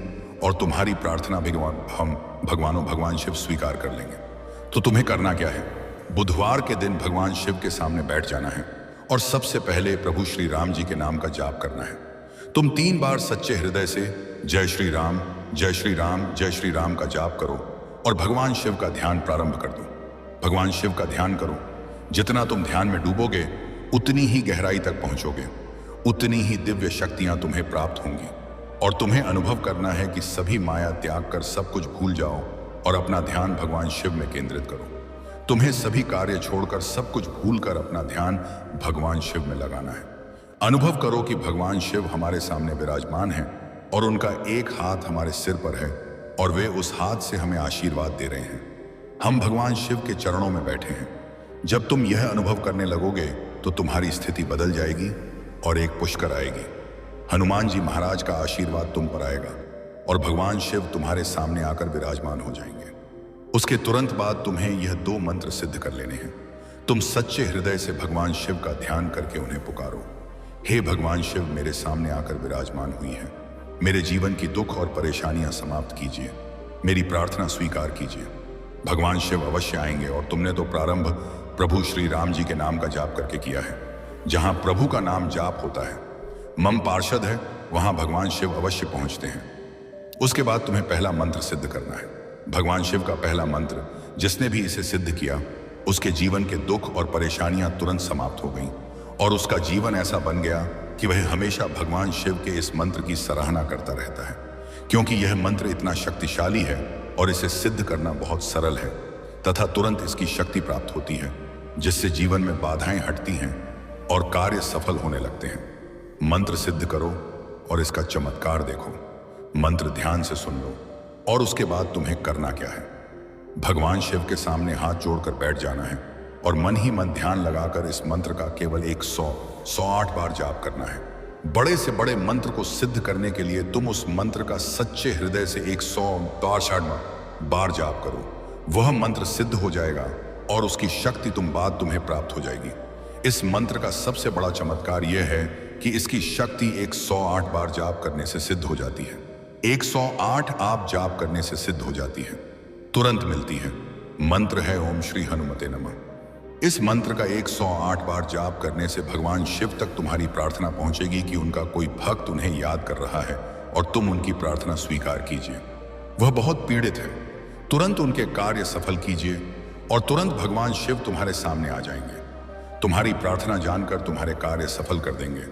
और तुम्हारी प्रार्थना भगवान शिव स्वीकार कर लेंगे। तो तुम्हें करना क्या है? बुधवार के दिन भगवान शिव के सामने बैठ जाना है और सबसे पहले प्रभु श्री राम जी के नाम का जाप करना है। तुम 3 बार सच्चे हृदय से जय श्री राम, जय श्री राम, जय श्री राम का जाप करो और भगवान शिव का ध्यान प्रारंभ कर दो। भगवान शिव का ध्यान करो। जितना तुम ध्यान में डूबोगे उतनी ही गहराई तक पहुंचोगे, उतनी ही दिव्य शक्तियां तुम्हें प्राप्त होंगी। और तुम्हें अनुभव करना है कि सभी माया त्याग कर सब कुछ भूल जाओ और अपना ध्यान भगवान शिव में केंद्रित करो। तुम्हें सभी कार्य छोड़कर सब कुछ भूलकर अपना ध्यान भगवान शिव में लगाना है। अनुभव करो कि भगवान शिव हमारे सामने विराजमान हैं और उनका एक हाथ हमारे सिर पर है और वे उस हाथ से हमें आशीर्वाद दे रहे हैं। हम भगवान शिव के चरणों में बैठे हैं। जब तुम यह अनुभव करने लगोगे तो तुम्हारी स्थिति बदल जाएगी और एक पुष्कर आएगी। हनुमान जी महाराज का आशीर्वाद तुम पर आएगा और भगवान शिव तुम्हारे सामने आकर विराजमान हो जाएंगे। उसके तुरंत बाद तुम्हें यह 2 मंत्र सिद्ध कर लेने हैं। तुम सच्चे हृदय से भगवान शिव का ध्यान करके उन्हें पुकारो। हे भगवान शिव, मेरे सामने आकर विराजमान हुई हैं। मेरे जीवन की दुख और परेशानियां समाप्त कीजिए। मेरी प्रार्थना स्वीकार कीजिए। भगवान शिव अवश्य आएंगे और तुमने तो प्रारंभ प्रभु श्री राम जी के नाम का जाप करके किया है। जहां प्रभु का नाम जाप होता है, मम पार्षद है, वहां भगवान शिव अवश्य पहुंचते हैं। उसके बाद तुम्हें पहला मंत्र सिद्ध करना है। भगवान शिव का पहला मंत्र, जिसने भी इसे सिद्ध किया उसके जीवन के दुख और परेशानियां तुरंत समाप्त हो गईं और उसका जीवन ऐसा बन गया कि वह हमेशा भगवान शिव के इस मंत्र की सराहना करता रहता है, क्योंकि यह मंत्र इतना शक्तिशाली है और इसे सिद्ध करना बहुत सरल है तथा तुरंत इसकी शक्ति प्राप्त होती है, जिससे जीवन में बाधाएं हटती हैं और कार्य सफल होने लगते हैं। मंत्र सिद्ध करो और इसका चमत्कार देखो। मंत्र ध्यान से सुन लो और उसके बाद तुम्हें करना क्या है। भगवान शिव के सामने हाथ जोड़कर बैठ जाना है और मन ही मन ध्यान लगाकर इस मंत्र का केवल 108 बार जाप करना है। बड़े से बड़े मंत्र को सिद्ध करने के लिए तुम उस मंत्र का सच्चे हृदय से 168 बार जाप करो। वह मंत्र सिद्ध हो जाएगा और उसकी शक्ति तुम्हें प्राप्त हो जाएगी। इस मंत्र का सबसे बड़ा चमत्कार यह है कि इसकी शक्ति 108 बार जाप करने से सिद्ध हो जाती है। 108 आप जाप करने से सिद्ध हो जाती है, तुरंत मिलती है। मंत्र है ओम श्री हनुमते नमः। इस मंत्र का 108 बार जाप करने से भगवान शिव तक तुम्हारी प्रार्थना पहुंचेगी कि उनका कोई भक्त उन्हें याद कर रहा है और तुम उनकी प्रार्थना स्वीकार कीजिए। वह बहुत पीड़ित है, तुरंत उनके कार्य सफल कीजिए और तुरंत भगवान शिव तुम्हारे सामने आ जाएंगे। तुम्हारी प्रार्थना जानकर तुम्हारे कार्य सफल कर देंगे,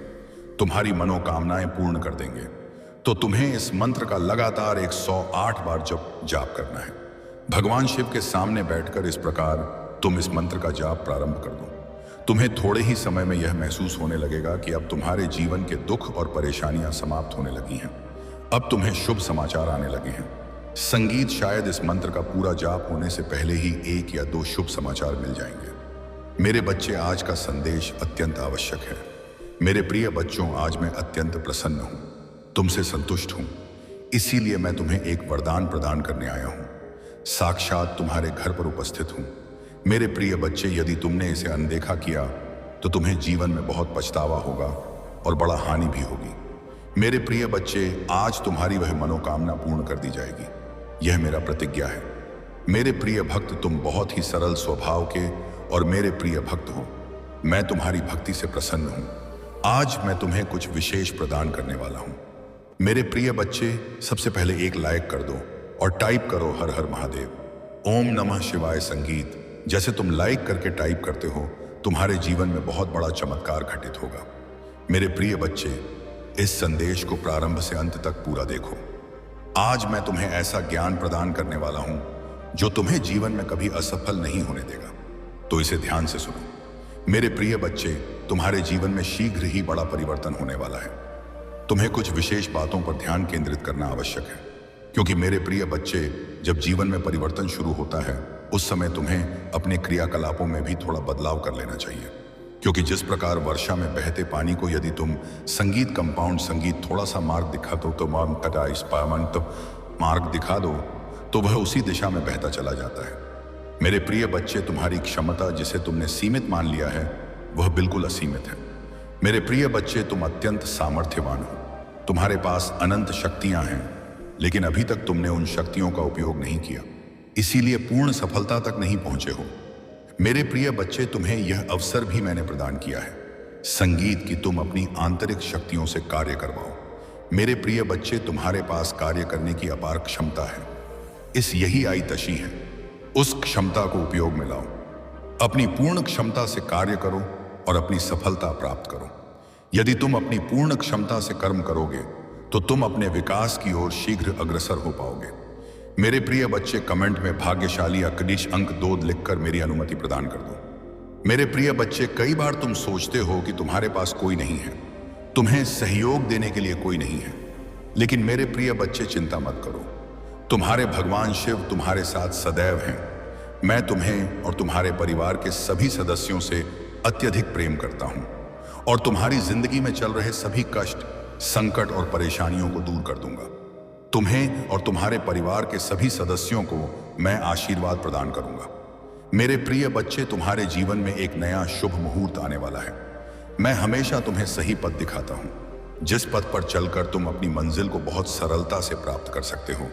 तुम्हारी मनोकामनाएं पूर्ण कर देंगे। तो तुम्हें इस मंत्र का लगातार 108 बार जाप करना है। भगवान शिव के सामने बैठकर इस प्रकार तुम इस मंत्र का जाप प्रारंभ कर दो। तुम्हें थोड़े ही समय में यह महसूस होने लगेगा कि अब तुम्हारे जीवन के दुख और परेशानियां समाप्त होने लगी हैं। अब तुम्हें शुभ समाचार आने लगे हैं। संगीत, शायद इस मंत्र का पूरा जाप होने से पहले ही 1 या 2 शुभ समाचार मिल जाएंगे। मेरे बच्चे, आज का संदेश अत्यंत आवश्यक है। मेरे प्रिय बच्चों, आज मैं अत्यंत प्रसन्न हूं, तुमसे संतुष्ट हूं। इसीलिए मैं तुम्हें एक वरदान प्रदान करने आया हूं, साक्षात तुम्हारे घर पर उपस्थित हूं। मेरे प्रिय बच्चे, यदि तुमने इसे अनदेखा किया तो तुम्हें जीवन में बहुत पछतावा होगा और बड़ा हानि भी होगी। मेरे प्रिय बच्चे, आज तुम्हारी वह मनोकामना पूर्ण कर दी जाएगी, यह मेरा प्रतिज्ञा है। मेरे प्रिय भक्त, तुम बहुत ही सरल स्वभाव के और मेरे प्रिय भक्त हो। मैं तुम्हारी भक्ति से प्रसन्न हूं। आज मैं तुम्हें कुछ विशेष प्रदान करने वाला हूं। मेरे प्रिय बच्चे, सबसे पहले एक लाइक कर दो और टाइप करो हर हर महादेव। ओम नमः शिवाय संगीत जैसे तुम लाइक करके टाइप करते हो, तुम्हारे जीवन में बहुत बड़ा चमत्कार घटित होगा। मेरे प्रिय बच्चे, इस संदेश को प्रारंभ से अंत तक पूरा देखो। आज मैं तुम्हें ऐसा ज्ञान प्रदान करने वाला हूं जो तुम्हें जीवन में कभी असफल नहीं होने देगा, तो इसे ध्यान से सुनो। मेरे प्रिय बच्चे, तुम्हारे जीवन में शीघ्र ही बड़ा परिवर्तन होने वाला है। तुम्हें कुछ विशेष बातों पर ध्यान केंद्रित करना आवश्यक है, क्योंकि मेरे प्रिय बच्चे, जब जीवन में परिवर्तन शुरू होता है उस समय तुम्हें अपने क्रियाकलापों में भी थोड़ा बदलाव कर लेना चाहिए। क्योंकि जिस प्रकार वर्षा में बहते पानी को यदि तुम संगीत कंपाउंड संगीत थोड़ा सा मार्ग दिखा दो तो मार्ग दिखा दो तो वह उसी दिशा में बहता चला जाता है। मेरे प्रिय बच्चे, तुम्हारी क्षमता जिसे तुमने सीमित मान लिया है वह बिल्कुल असीमित है। मेरे प्रिय बच्चे, तुम अत्यंत सामर्थ्यवान हो। तुम्हारे पास अनंत शक्तियां हैं, लेकिन अभी तक तुमने उन शक्तियों का उपयोग नहीं किया, इसीलिए पूर्ण सफलता तक नहीं पहुंचे हो। मेरे प्रिय बच्चे, तुम्हें यह अवसर भी मैंने प्रदान किया है संगीत की तुम अपनी आंतरिक शक्तियों से कार्य करवाओ। मेरे प्रिय बच्चे, तुम्हारे पास कार्य करने की अपार क्षमता है। यही आई तशी है, उस क्षमता को उपयोग में लाओ। अपनी पूर्ण क्षमता से कार्य करो और अपनी सफलता प्राप्त करो। यदि तुम अपनी पूर्ण क्षमता से कर्म करोगे तो तुम अपने विकास की ओर शीघ्र अग्रसर हो पाओगे। मेरे प्रिय बच्चे, कमेंट में भाग्यशाली अकनिश अंक 2 लिखकर मेरी अनुमति प्रदान कर दो। मेरे प्रिय बच्चे, कई बार तुम सोचते हो कि तुम्हारे पास कोई नहीं है, तुम्हें सहयोग देने के लिए कोई नहीं है। लेकिन मेरे प्रिय बच्चे, चिंता मत करो, तुम्हारे भगवान शिव तुम्हारे साथ सदैव हैं। मैं तुम्हें और तुम्हारे परिवार के सभी सदस्यों से अत्यधिक प्रेम करता हूं और तुम्हारी जिंदगी में चल रहे सभी कष्ट, संकट और परेशानियों को दूर कर दूंगा। तुम्हें और तुम्हारे परिवार के सभी सदस्यों को मैं आशीर्वाद प्रदान करूंगा। मेरे प्रिय बच्चे, तुम्हारे जीवन में एक नया शुभ मुहूर्त आने वाला है। मैं हमेशा तुम्हें सही पथ दिखाता हूं, जिस पथ पर चलकर तुम अपनी मंजिल को बहुत सरलता से प्राप्त कर सकते हो।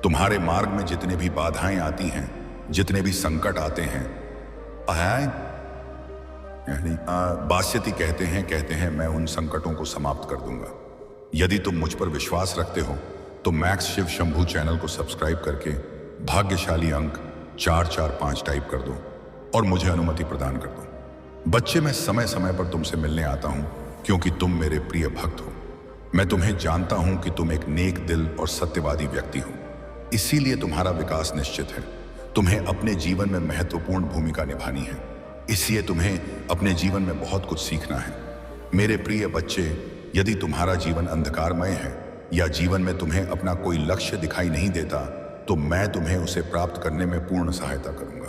तुम्हारे मार्ग में जितने भी बाधाएं आती हैं, जितने भी संकट आते हैं, बास्यती कहते हैं मैं उन संकटों को समाप्त कर दूंगा। यदि तुम मुझ पर विश्वास रखते हो तो मैक्स शिव शंभू चैनल को सब्सक्राइब करके भाग्यशाली अंक 445 टाइप कर दो और मुझे अनुमति प्रदान कर दो। बच्चे, मैं समय समय पर तुमसे मिलने आता हूं क्योंकि तुम मेरे प्रिय भक्त हो। मैं तुम्हें जानता हूं कि तुम एक नेक दिल और सत्यवादी व्यक्ति हो, इसीलिए तुम्हारा विकास निश्चित है। तुम्हें अपने जीवन में महत्वपूर्ण भूमिका निभानी है, इसलिए तुम्हें अपने जीवन में बहुत कुछ सीखना है। मेरे प्रिय बच्चे, यदि तुम्हारा जीवन अंधकारमय है या जीवन में तुम्हें अपना कोई लक्ष्य दिखाई नहीं देता, तो मैं तुम्हें उसे प्राप्त करने में पूर्ण सहायता करूंगा।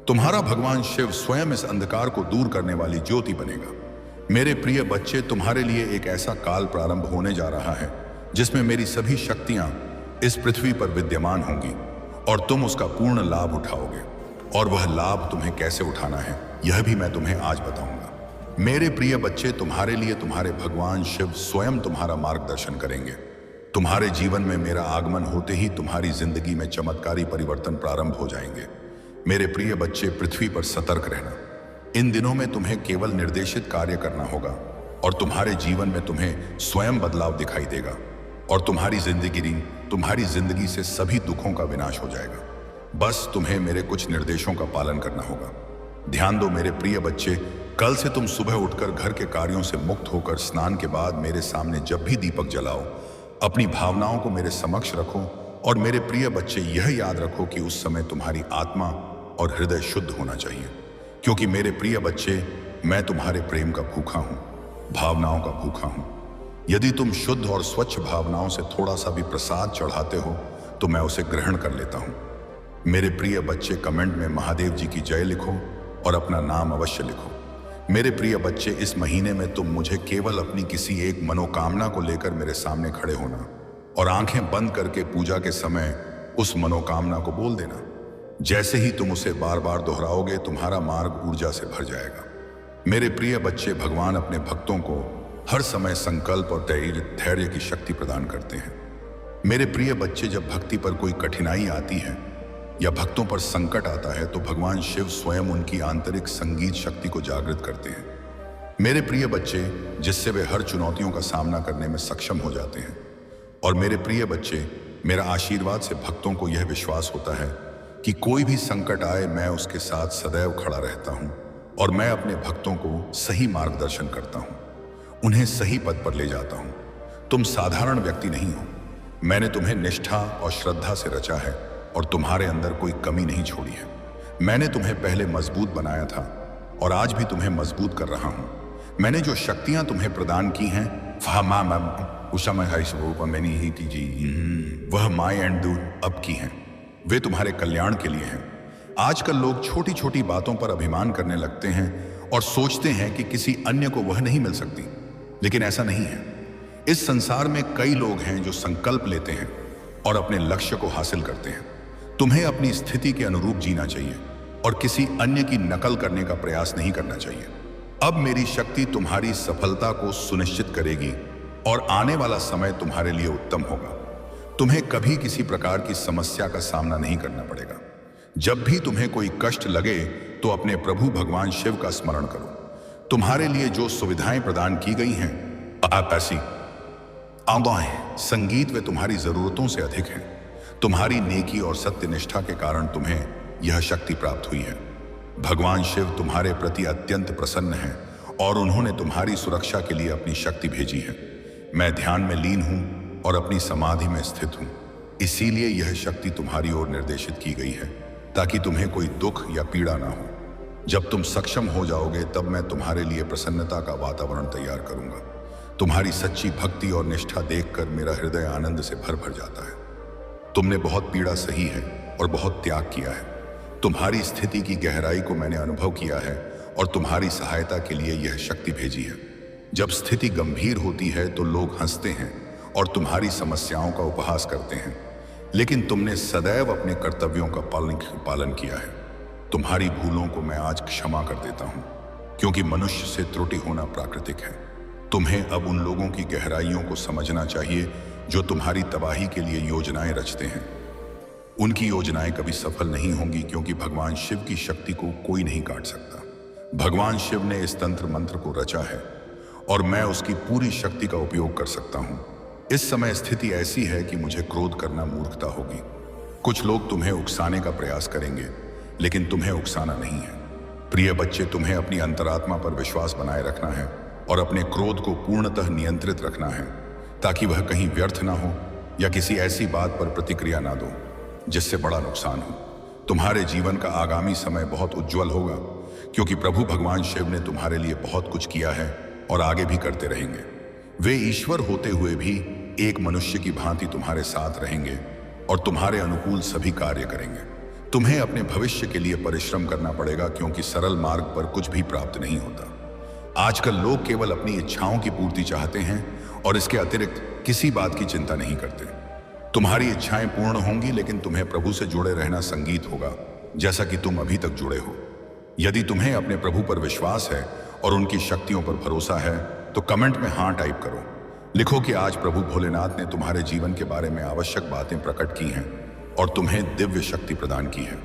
तुम्हारा भगवान शिव स्वयं इस अंधकार को दूर करने वाली ज्योति बनेगा। मेरे प्रिय बच्चे, तुम्हारे लिए एक ऐसा काल प्रारंभ होने जा रहा है जिसमें मेरी सभी शक्तियां इस पृथ्वी पर विद्यमान होंगी और तुम उसका पूर्ण लाभ उठाओगे। और वह लाभ तुम्हें कैसे उठाना है, यह भी मैं तुम्हें आज बताऊंगा। मेरे प्रिय बच्चे, तुम्हारे लिए तुम्हारे भगवान शिव स्वयं तुम्हारा मार्गदर्शन करेंगे। तुम्हारे जीवन में मेरा आगमन होते ही तुम्हारी जिंदगी में चमत्कारी परिवर्तन प्रारंभ हो जाएंगे। मेरे प्रिय बच्चे, पृथ्वी पर सतर्क रहना। इन दिनों में तुम्हें केवल निर्देशित कार्य करना होगा और तुम्हारे जीवन में तुम्हें स्वयं बदलाव दिखाई देगा और तुम्हारी जिंदगी से सभी दुखों का विनाश हो जाएगा। बस तुम्हें मेरे कुछ निर्देशों का पालन करना होगा। ध्यान दो मेरे प्रिय बच्चे, कल से तुम सुबह उठकर घर के कार्यों से मुक्त होकर स्नान के बाद मेरे सामने जब भी दीपक जलाओ, अपनी भावनाओं को मेरे समक्ष रखो। और मेरे प्रिय बच्चे, यह याद रखो कि उस समय तुम्हारी आत्मा और हृदय शुद्ध होना चाहिए, क्योंकि मेरे प्रिय बच्चे, मैं तुम्हारे प्रेम का भूखा हूं, भावनाओं का भूखा हूं। यदि तुम शुद्ध और स्वच्छ भावनाओं से थोड़ा सा भी प्रसाद चढ़ाते हो तो मैं उसे ग्रहण कर लेता हूं। मेरे प्रिय बच्चे, कमेंट में महादेव जी की जय लिखो और अपना नाम अवश्य लिखो। मेरे प्रिय बच्चे, इस महीने में तुम मुझे केवल अपनी किसी एक मनोकामना को लेकर मेरे सामने खड़े होना और आंखें बंद करके पूजा के समय उस मनोकामना को बोल देना। जैसे ही तुम उसे बार बार दोहराओगे, तुम्हारा मार्ग ऊर्जा से भर जाएगा। मेरे प्रिय बच्चे, भगवान अपने भक्तों को हर समय संकल्प और धैर्य की शक्ति प्रदान करते हैं। मेरे प्रिय बच्चे, जब भक्ति पर कोई कठिनाई आती है या भक्तों पर संकट आता है तो भगवान शिव स्वयं उनकी आंतरिक संगीत शक्ति को जागृत करते हैं। मेरे प्रिय बच्चे, जिससे वे हर चुनौतियों का सामना करने में सक्षम हो जाते हैं। और मेरे प्रिय बच्चे, मेरा आशीर्वाद से भक्तों को यह विश्वास होता है कि कोई भी संकट आए, मैं उसके साथ सदैव खड़ा रहता हूं और मैं अपने भक्तों को सही मार्गदर्शन करता हूं, उन्हें सही पद पर ले जाता हूं। तुम साधारण व्यक्ति नहीं हो, मैंने तुम्हें निष्ठा और श्रद्धा से रचा है और तुम्हारे अंदर कोई कमी नहीं छोड़ी है। मैंने तुम्हें पहले मजबूत बनाया था और आज भी तुम्हें मजबूत कर रहा हूं। मैंने जो शक्तियां तुम्हें प्रदान की हैं, वह माई एंड डू अब की हैं। वे तुम्हारे कल्याण के लिए हैं। आजकल लोग छोटी छोटी बातों पर अभिमान करने लगते हैं और सोचते हैं कि किसी अन्य को वह नहीं मिल सकती, लेकिन ऐसा नहीं है। इस संसार में कई लोग हैं जो संकल्प लेते हैं और अपने लक्ष्य को हासिल करते हैं। तुम्हें अपनी स्थिति के अनुरूप जीना चाहिए और किसी अन्य की नकल करने का प्रयास नहीं करना चाहिए। अब मेरी शक्ति तुम्हारी सफलता को सुनिश्चित करेगी और आने वाला समय तुम्हारे लिए उत्तम होगा। तुम्हें कभी किसी प्रकार की समस्या का सामना नहीं करना पड़ेगा। जब भी तुम्हें कोई कष्ट लगे तो अपने प्रभु भगवान शिव का स्मरण करो। तुम्हारे लिए जो सुविधाएं प्रदान की गई हैं, ऐसी आवाज़ें, संगीत, वे तुम्हारी जरूरतों से अधिक हैं। तुम्हारी नेकी और सत्यनिष्ठा के कारण तुम्हें यह शक्ति प्राप्त हुई है। भगवान शिव तुम्हारे प्रति अत्यंत प्रसन्न हैं और उन्होंने तुम्हारी सुरक्षा के लिए अपनी शक्ति भेजी है। मैं ध्यान में लीन हूं और अपनी समाधि में स्थित हूं, इसीलिए यह शक्ति तुम्हारी ओर निर्देशित की गई है ताकि तुम्हें कोई दुख या पीड़ा ना हो। जब तुम सक्षम हो जाओगे तब मैं तुम्हारे लिए प्रसन्नता का वातावरण तैयार करूंगा। तुम्हारी सच्ची भक्ति और निष्ठा देखकर मेरा हृदय आनंद से भर भर जाता है। तुमने बहुत पीड़ा सही है और बहुत त्याग किया है। तुम्हारी स्थिति की गहराई को मैंने अनुभव किया है और तुम्हारी सहायता के लिए यह शक्ति भेजी है। जब स्थिति गंभीर होती है तो लोग हंसते हैं और तुम्हारी समस्याओं का उपहास करते हैं, लेकिन तुमने सदैव अपने कर्तव्यों का पालन किया है। तुम्हारी भूलों को मैं आज क्षमा कर देता हूं, क्योंकि मनुष्य से त्रुटि होना प्राकृतिक है। तुम्हें अब उन लोगों की गहराइयों को समझना चाहिए जो तुम्हारी तबाही के लिए योजनाएं रचते हैं। उनकी योजनाएं कभी सफल नहीं होंगी, क्योंकि भगवान शिव की शक्ति को कोई नहीं काट सकता। भगवान शिव ने इस तंत्र मंत्र को रचा है और मैं उसकी पूरी शक्ति का उपयोग कर सकता हूं। इस समय स्थिति ऐसी है कि मुझे क्रोध करना मूर्खता होगी। कुछ लोग तुम्हें उकसाने का प्रयास करेंगे, लेकिन तुम्हें उकसाना नहीं है। प्रिय बच्चे, तुम्हें अपनी अंतरात्मा पर विश्वास बनाए रखना है और अपने क्रोध को पूर्णतः नियंत्रित रखना है, ताकि वह कहीं व्यर्थ ना हो या किसी ऐसी बात पर प्रतिक्रिया ना दो जिससे बड़ा नुकसान हो। तुम्हारे जीवन का आगामी समय बहुत उज्जवल होगा, क्योंकि प्रभु भगवान शिव ने तुम्हारे लिए बहुत कुछ किया है और आगे भी करते रहेंगे। वे ईश्वर होते हुए भी एक मनुष्य की भांति तुम्हारे साथ रहेंगे और तुम्हारे अनुकूल सभी कार्य करेंगे। तुम्हें अपने भविष्य के लिए परिश्रम करना पड़ेगा, क्योंकि सरल मार्ग पर कुछ भी प्राप्त नहीं होता। आजकल लोग केवल अपनी इच्छाओं की पूर्ति चाहते हैं और इसके अतिरिक्त किसी बात की चिंता नहीं करते। तुम्हारी इच्छाएं पूर्ण होंगी, लेकिन तुम्हें प्रभु से जुड़े रहना संगीत होगा, जैसा कि तुम अभी तक जुड़े हो। यदि तुम्हें अपने प्रभु पर विश्वास है और उनकी शक्तियों पर भरोसा है तो कमेंट में हाँ टाइप करो। लिखो कि आज प्रभु भोलेनाथ ने तुम्हारे जीवन के बारे में आवश्यक बातें प्रकट की हैं और तुम्हें दिव्य शक्ति प्रदान की है।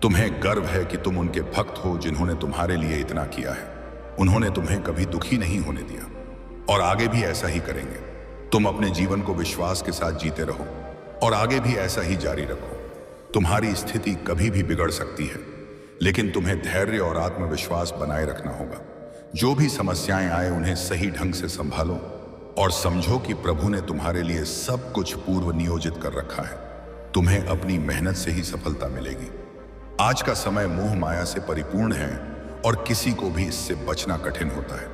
तुम्हें गर्व है कि तुम उनके भक्त हो जिन्होंने तुम्हारे लिए इतना किया है। उन्होंने तुम्हें कभी दुखी नहीं होने दिया और आगे भी ऐसा ही करेंगे। तुम अपने जीवन को विश्वास के साथ जीते रहो और आगे भी ऐसा ही जारी रखो। तुम्हारी स्थिति कभी भी बिगड़ सकती है, लेकिन तुम्हें धैर्य और आत्मविश्वास बनाए रखना होगा। जो भी समस्याएं आए उन्हें सही ढंग से संभालो और समझो कि प्रभु ने तुम्हारे लिए सब कुछ पूर्व नियोजित कर रखा है। तुम्हें अपनी मेहनत से ही सफलता मिलेगी। आज का समय मोह माया से परिपूर्ण है और किसी को भी इससे बचना कठिन होता है।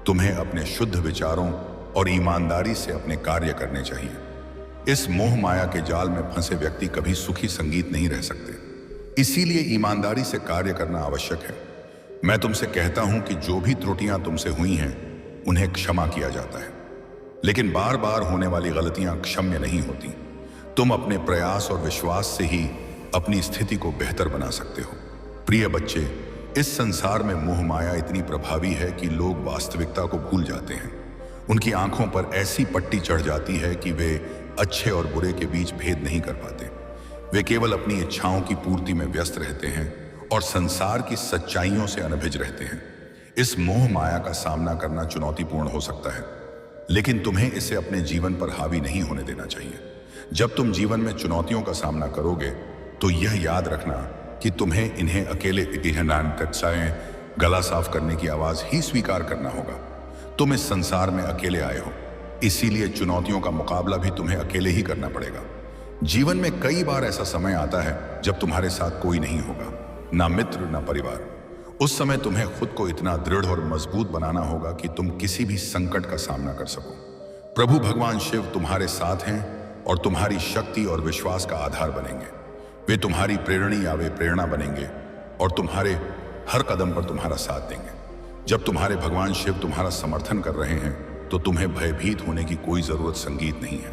तुम्हें अपने शुद्ध विचारों और ईमानदारी से अपने कार्य करने चाहिए। इस मोह माया के जाल में फंसे व्यक्ति कभी सुखी संगीत नहीं रह सकते। इसीलिए ईमानदारी से कार्य करना आवश्यक है। मैं तुमसे कहता हूं कि जो भी त्रुटियां तुमसे हुई हैं उन्हें क्षमा किया जाता है, लेकिन बार बार होने वाली गलतियां क्षम्य नहीं होती। तुम अपने प्रयास और विश्वास से ही अपनी स्थिति को बेहतर बना सकते हो। प्रिय बच्चे, इस संसार में मोह माया इतनी प्रभावी है कि लोग वास्तविकता को भूल जाते हैं। उनकी आंखों पर ऐसी पट्टी चढ़ जाती है कि वे अच्छे और बुरे के बीच भेद नहीं कर पाते। वे केवल अपनी इच्छाओं की पूर्ति में व्यस्त रहते हैं और संसार की सच्चाइयों से अनभिज रहते हैं। इस मोह माया का सामना करना चुनौतीपूर्ण हो सकता है, लेकिन तुम्हें इसे अपने जीवन पर हावी नहीं होने देना चाहिए। जब तुम जीवन में चुनौतियों का सामना करोगे तो यह याद रखना कि तुम्हें इन्हें अकेले गला साफ करने की आवाज ही स्वीकार करना होगा। तुम इस संसार में अकेले आए हो, इसीलिए चुनौतियों का मुकाबला भी तुम्हें अकेले ही करना पड़ेगा। जीवन में कई बार ऐसा समय आता है जब तुम्हारे साथ कोई नहीं होगा, ना मित्र ना परिवार। उस समय तुम्हें खुद को इतना दृढ़ और मजबूत बनाना होगा कि तुम किसी भी संकट का सामना कर सको। प्रभु भगवान शिव तुम्हारे साथ हैं और तुम्हारी शक्ति और विश्वास का आधार बनेंगे। वे तुम्हारी प्रेरणा या वे प्रेरणा बनेंगे और तुम्हारे हर कदम पर तुम्हारा साथ देंगे। जब तुम्हारे भगवान शिव तुम्हारा समर्थन कर रहे हैं तो तुम्हें भयभीत होने की कोई जरूरत संगीत नहीं है।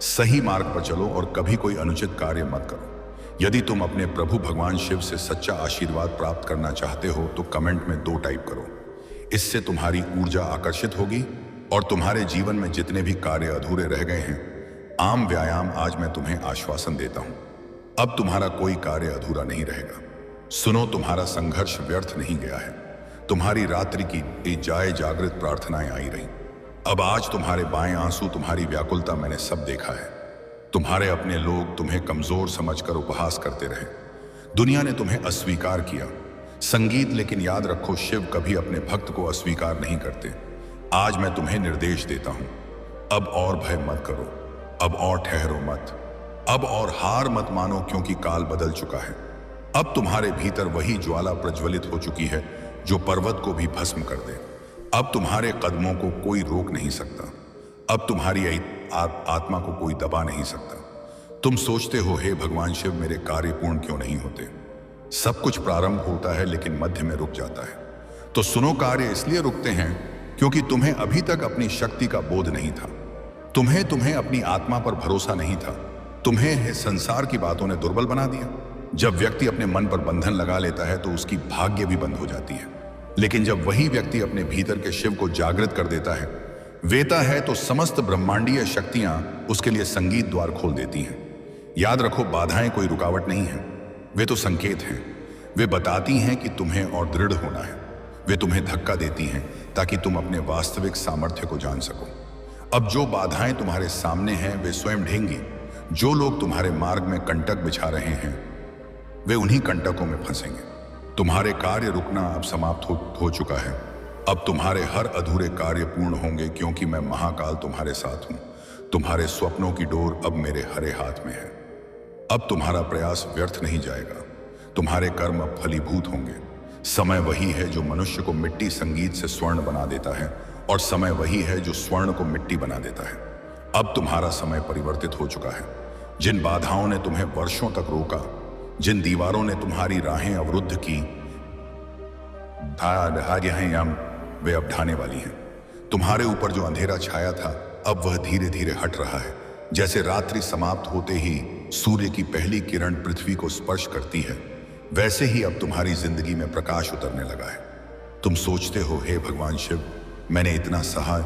सही मार्ग पर चलो और कभी कोई अनुचित कार्य मत करो। यदि तुम अपने प्रभु भगवान शिव से सच्चा आशीर्वाद प्राप्त करना चाहते हो तो कमेंट में 2 टाइप करो। इससे तुम्हारी ऊर्जा आकर्षित होगी और तुम्हारे जीवन में जितने भी कार्य अधूरे रह गए हैं, आम व्यायाम आज मैं तुम्हें आश्वासन देता हूं, अब तुम्हारा कोई कार्य अधूरा नहीं रहेगा। सुनो, तुम्हारा संघर्ष व्यर्थ नहीं गया है। तुम्हारी रात्रि की जाए जागृत प्रार्थनाएं आई रही। अब आज तुम्हारे बाएं आंसू, तुम्हारी व्याकुलता मैंने सब देखा है। तुम्हारे अपने लोग तुम्हें कमजोर समझकर उपहास करते रहे। दुनिया ने तुम्हें अस्वीकार किया, संगीत, लेकिन याद रखो शिव कभी अपने भक्त को अस्वीकार नहीं करते। आज मैं तुम्हें निर्देश देता हूं, अब और भय मत करो, अब और ठहरो मत, अब और हार मत मानो, क्योंकि काल बदल चुका है। अब तुम्हारे भीतर वही ज्वाला प्रज्वलित हो चुकी है जो पर्वत को भी भस्म कर दे। अब तुम्हारे कदमों को कोई रोक नहीं सकता, अब तुम्हारी आत्मा को कोई दबा नहीं सकता। तुम सोचते हो, हे भगवान शिव, मेरे कार्य पूर्ण क्यों नहीं होते? सब कुछ प्रारंभ होता है लेकिन मध्य में रुक जाता है। तो सुनो, कार्य इसलिए रुकते हैं क्योंकि तुम्हें अभी तक अपनी शक्ति का बोध नहीं था, तुम्हें अपनी आत्मा पर भरोसा नहीं था, तुम्हें संसार की बातों ने दुर्बल बना दिया। जब व्यक्ति अपने मन पर बंधन लगा लेता है तो उसकी भाग्य भी बंद हो जाती है, लेकिन जब वही व्यक्ति अपने भीतर के शिव को जागृत कर देता है, वेता है, तो समस्त ब्रह्मांडीय शक्तियां उसके लिए संगीत द्वार खोल देती हैं। याद रखो, बाधाएं कोई रुकावट नहीं है, वे तो संकेत हैं। वे बताती हैं कि तुम्हें और दृढ़ होना है। वे तुम्हें धक्का देती हैं ताकि तुम अपने वास्तविक सामर्थ्य को जान सको। अब जो बाधाएं तुम्हारे सामने हैं वे स्वयं ढहेंगी। जो लोग तुम्हारे मार्ग में कंटक बिछा रहे हैं वे उन्हीं कंटकों में फंसेंगे। तुम्हारे कार्य रुकना अब समाप्त हो चुका है। अब तुम्हारे हर अधूरे कार्य पूर्ण होंगे, क्योंकि मैं महाकाल तुम्हारे साथ हूं। तुम्हारे स्वप्नों की डोर अब मेरे हरे हाथ में है। अब तुम्हारा प्रयास व्यर्थ नहीं जाएगा, तुम्हारे कर्म अब फलीभूत होंगे। समय वही है जो मनुष्य को मिट्टी संगीत से स्वर्ण बना देता है, और समय वही है जो स्वर्ण को मिट्टी बना देता है। अब तुम्हारा समय परिवर्तित हो चुका है। जिन बाधाओं ने तुम्हें वर्षों तक रोका, जिन दीवारों ने तुम्हारी राहें अवरुद्ध की, वे अब ढाने वाली हैं। तुम्हारे ऊपर जो अंधेरा छाया था अब वह धीरे धीरे हट रहा है। जैसे रात्रि समाप्त होते ही सूर्य की पहली किरण पृथ्वी को स्पर्श करती है, वैसे ही अब तुम्हारी जिंदगी में प्रकाश उतरने लगा है। तुम सोचते हो, हे भगवान शिव, मैंने इतना सहा,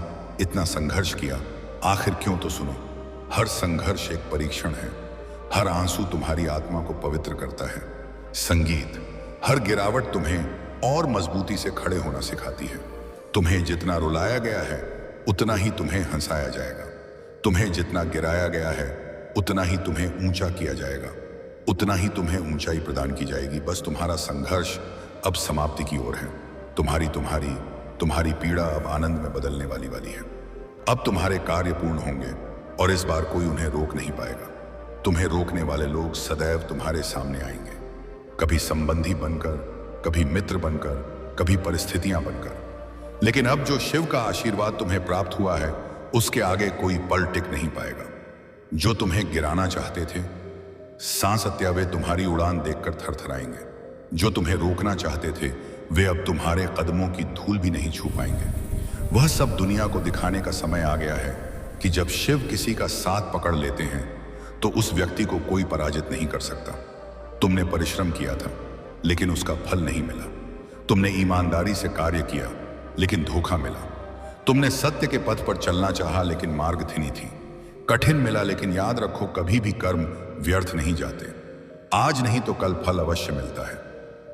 इतना संघर्ष किया, आखिर क्यों? तो सुनो, हर संघर्ष एक परीक्षण है। हर आंसू तुम्हारी आत्मा को पवित्र करता है। संगीत, हर गिरावट तुम्हें और मजबूती से खड़े होना सिखाती है। तुम्हें जितना रुलाया गया है उतना ही तुम्हें हंसाया जाएगा। तुम्हें जितना गिराया गया है उतना ही तुम्हें ऊंचा किया जाएगा, उतना ही तुम्हें ऊंचाई प्रदान की जाएगी। बस तुम्हारा संघर्ष अब समाप्ति की ओर है। तुम्हारी पीड़ा अब आनंद में बदलने वाली है। अब तुम्हारे कार्य पूर्ण होंगे और इस बार कोई उन्हें रोक नहीं पाएगा। तुम्हें रोकने वाले लोग सदैव तुम्हारे सामने आएंगे, कभी संबंधी बनकर, कभी मित्र बनकर, कभी परिस्थितियां बनकर। लेकिन अब जो शिव का आशीर्वाद तुम्हें प्राप्त हुआ है उसके आगे कोई पल टिक नहीं पाएगा। जो तुम्हें गिराना चाहते थे, सांस वे तुम्हारी उड़ान देखकर थरथराएंगे। जो तुम्हें रोकना चाहते थे वे अब तुम्हारे कदमों की धूल भी नहीं छू पाएंगे। वह सब दुनिया को दिखाने का समय आ गया है कि जब शिव किसी का साथ पकड़ लेते हैं तो उस व्यक्ति को कोई पराजित नहीं कर सकता। तुमने परिश्रम किया था लेकिन उसका फल नहीं मिला। तुमने ईमानदारी से कार्य किया लेकिन धोखा मिला। तुमने सत्य के पथ पर चलना चाहा लेकिन मार्ग थिनी थी। कठिन मिला, लेकिन याद रखो, कभी भी कर्म व्यर्थ नहीं जाते। आज नहीं तो कल फल अवश्य मिलता है।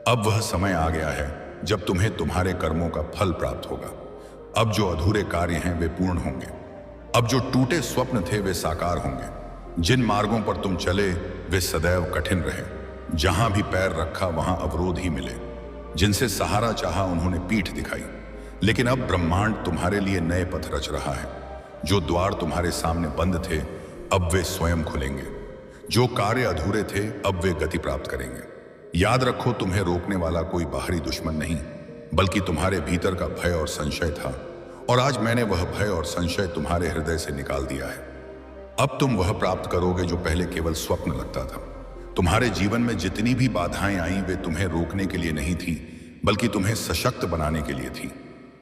अब वह समय आ गया है जब तुम्हें तुम्हारे कर्मों का फल प्राप्त होगा। अब जो अधूरे कार्य हैं वे पूर्ण होंगे। अब जो टूटे स्वप्न थे वे साकार होंगे। जिन मार्गों पर तुम चले वे सदैव कठिन रहे। जहां भी पैर रखा वहां अवरोध ही मिले। जिनसे सहारा चाहा उन्होंने पीठ दिखाई। लेकिन अब ब्रह्मांड तुम्हारे लिए नए पथ रच रहा है। जो द्वार तुम्हारे सामने बंद थे अब वे स्वयं खुलेंगे। जो कार्य अधूरे थे अब वे गति प्राप्त करेंगे। याद रखो, तुम्हें रोकने वाला कोई बाहरी दुश्मन नहीं, बल्कि तुम्हारे भीतर का भय और संशय था। और आज मैंने वह भय और संशय तुम्हारे हृदय से निकाल दिया है। अब तुम वह प्राप्त करोगे जो पहले केवल स्वप्न लगता था। तुम्हारे जीवन में जितनी भी बाधाएं आई वे तुम्हें रोकने के लिए नहीं थी, बल्कि तुम्हें सशक्त बनाने के लिए थी।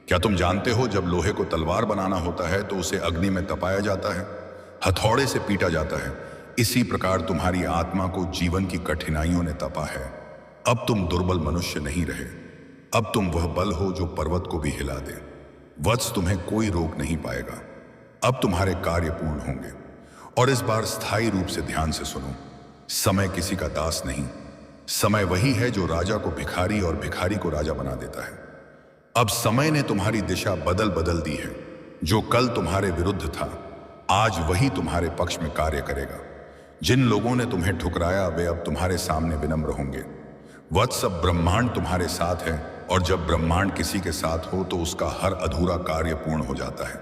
क्या तुम जानते हो, जब लोहे को तलवार बनाना होता है तो उसे अग्नि में तपाया जाता है, हथौड़े से पीटा जाता है। इसी प्रकार तुम्हारी आत्मा को जीवन की कठिनाइयों ने तपा है। अब तुम दुर्बल मनुष्य नहीं रहे। अब तुम वह बल हो जो पर्वत को भी हिला दे। वत्स, तुम्हें कोई रोक नहीं पाएगा। अब तुम्हारे कार्य पूर्ण होंगे। और इस बार स्थायी रूप से ध्यान से सुनो, समय किसी का दास नहीं। समय वही है जो राजा को भिखारी और भिखारी को राजा बना देता है। अब समय ने तुम्हारी दिशा बदल दी है। जो कल तुम्हारे विरुद्ध था आज वही तुम्हारे पक्ष में कार्य करेगा। जिन लोगों ने तुम्हें ठुकराया वे अब तुम्हारे सामने विनम्र होंगे। वत्स, अब ब्रह्मांड तुम्हारे साथ है, और जब ब्रह्मांड किसी के साथ हो तो उसका हर अधूरा कार्य पूर्ण हो जाता है।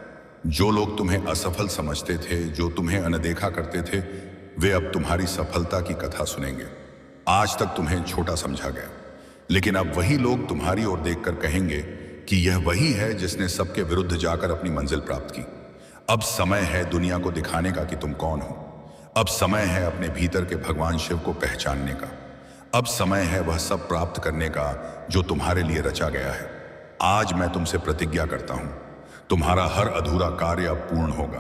जो लोग तुम्हें असफल समझते थे, जो तुम्हें अनदेखा करते थे, वे अब तुम्हारी सफलता की कथा सुनेंगे। आज तक तुम्हें छोटा समझा गया, लेकिन अब वही लोग तुम्हारी ओर देखकर कहेंगे कि यह वही है जिसने सबके विरुद्ध जाकर अपनी मंजिल प्राप्त की। अब समय है दुनिया को दिखाने का कि तुम कौन हो। अब समय है अपने भीतर के भगवान शिव को पहचानने का। अब समय है वह सब प्राप्त करने का जो तुम्हारे लिए रचा गया है। आज मैं तुमसे प्रतिज्ञा करता हूं, तुम्हारा हर अधूरा कार्य अब पूर्ण होगा।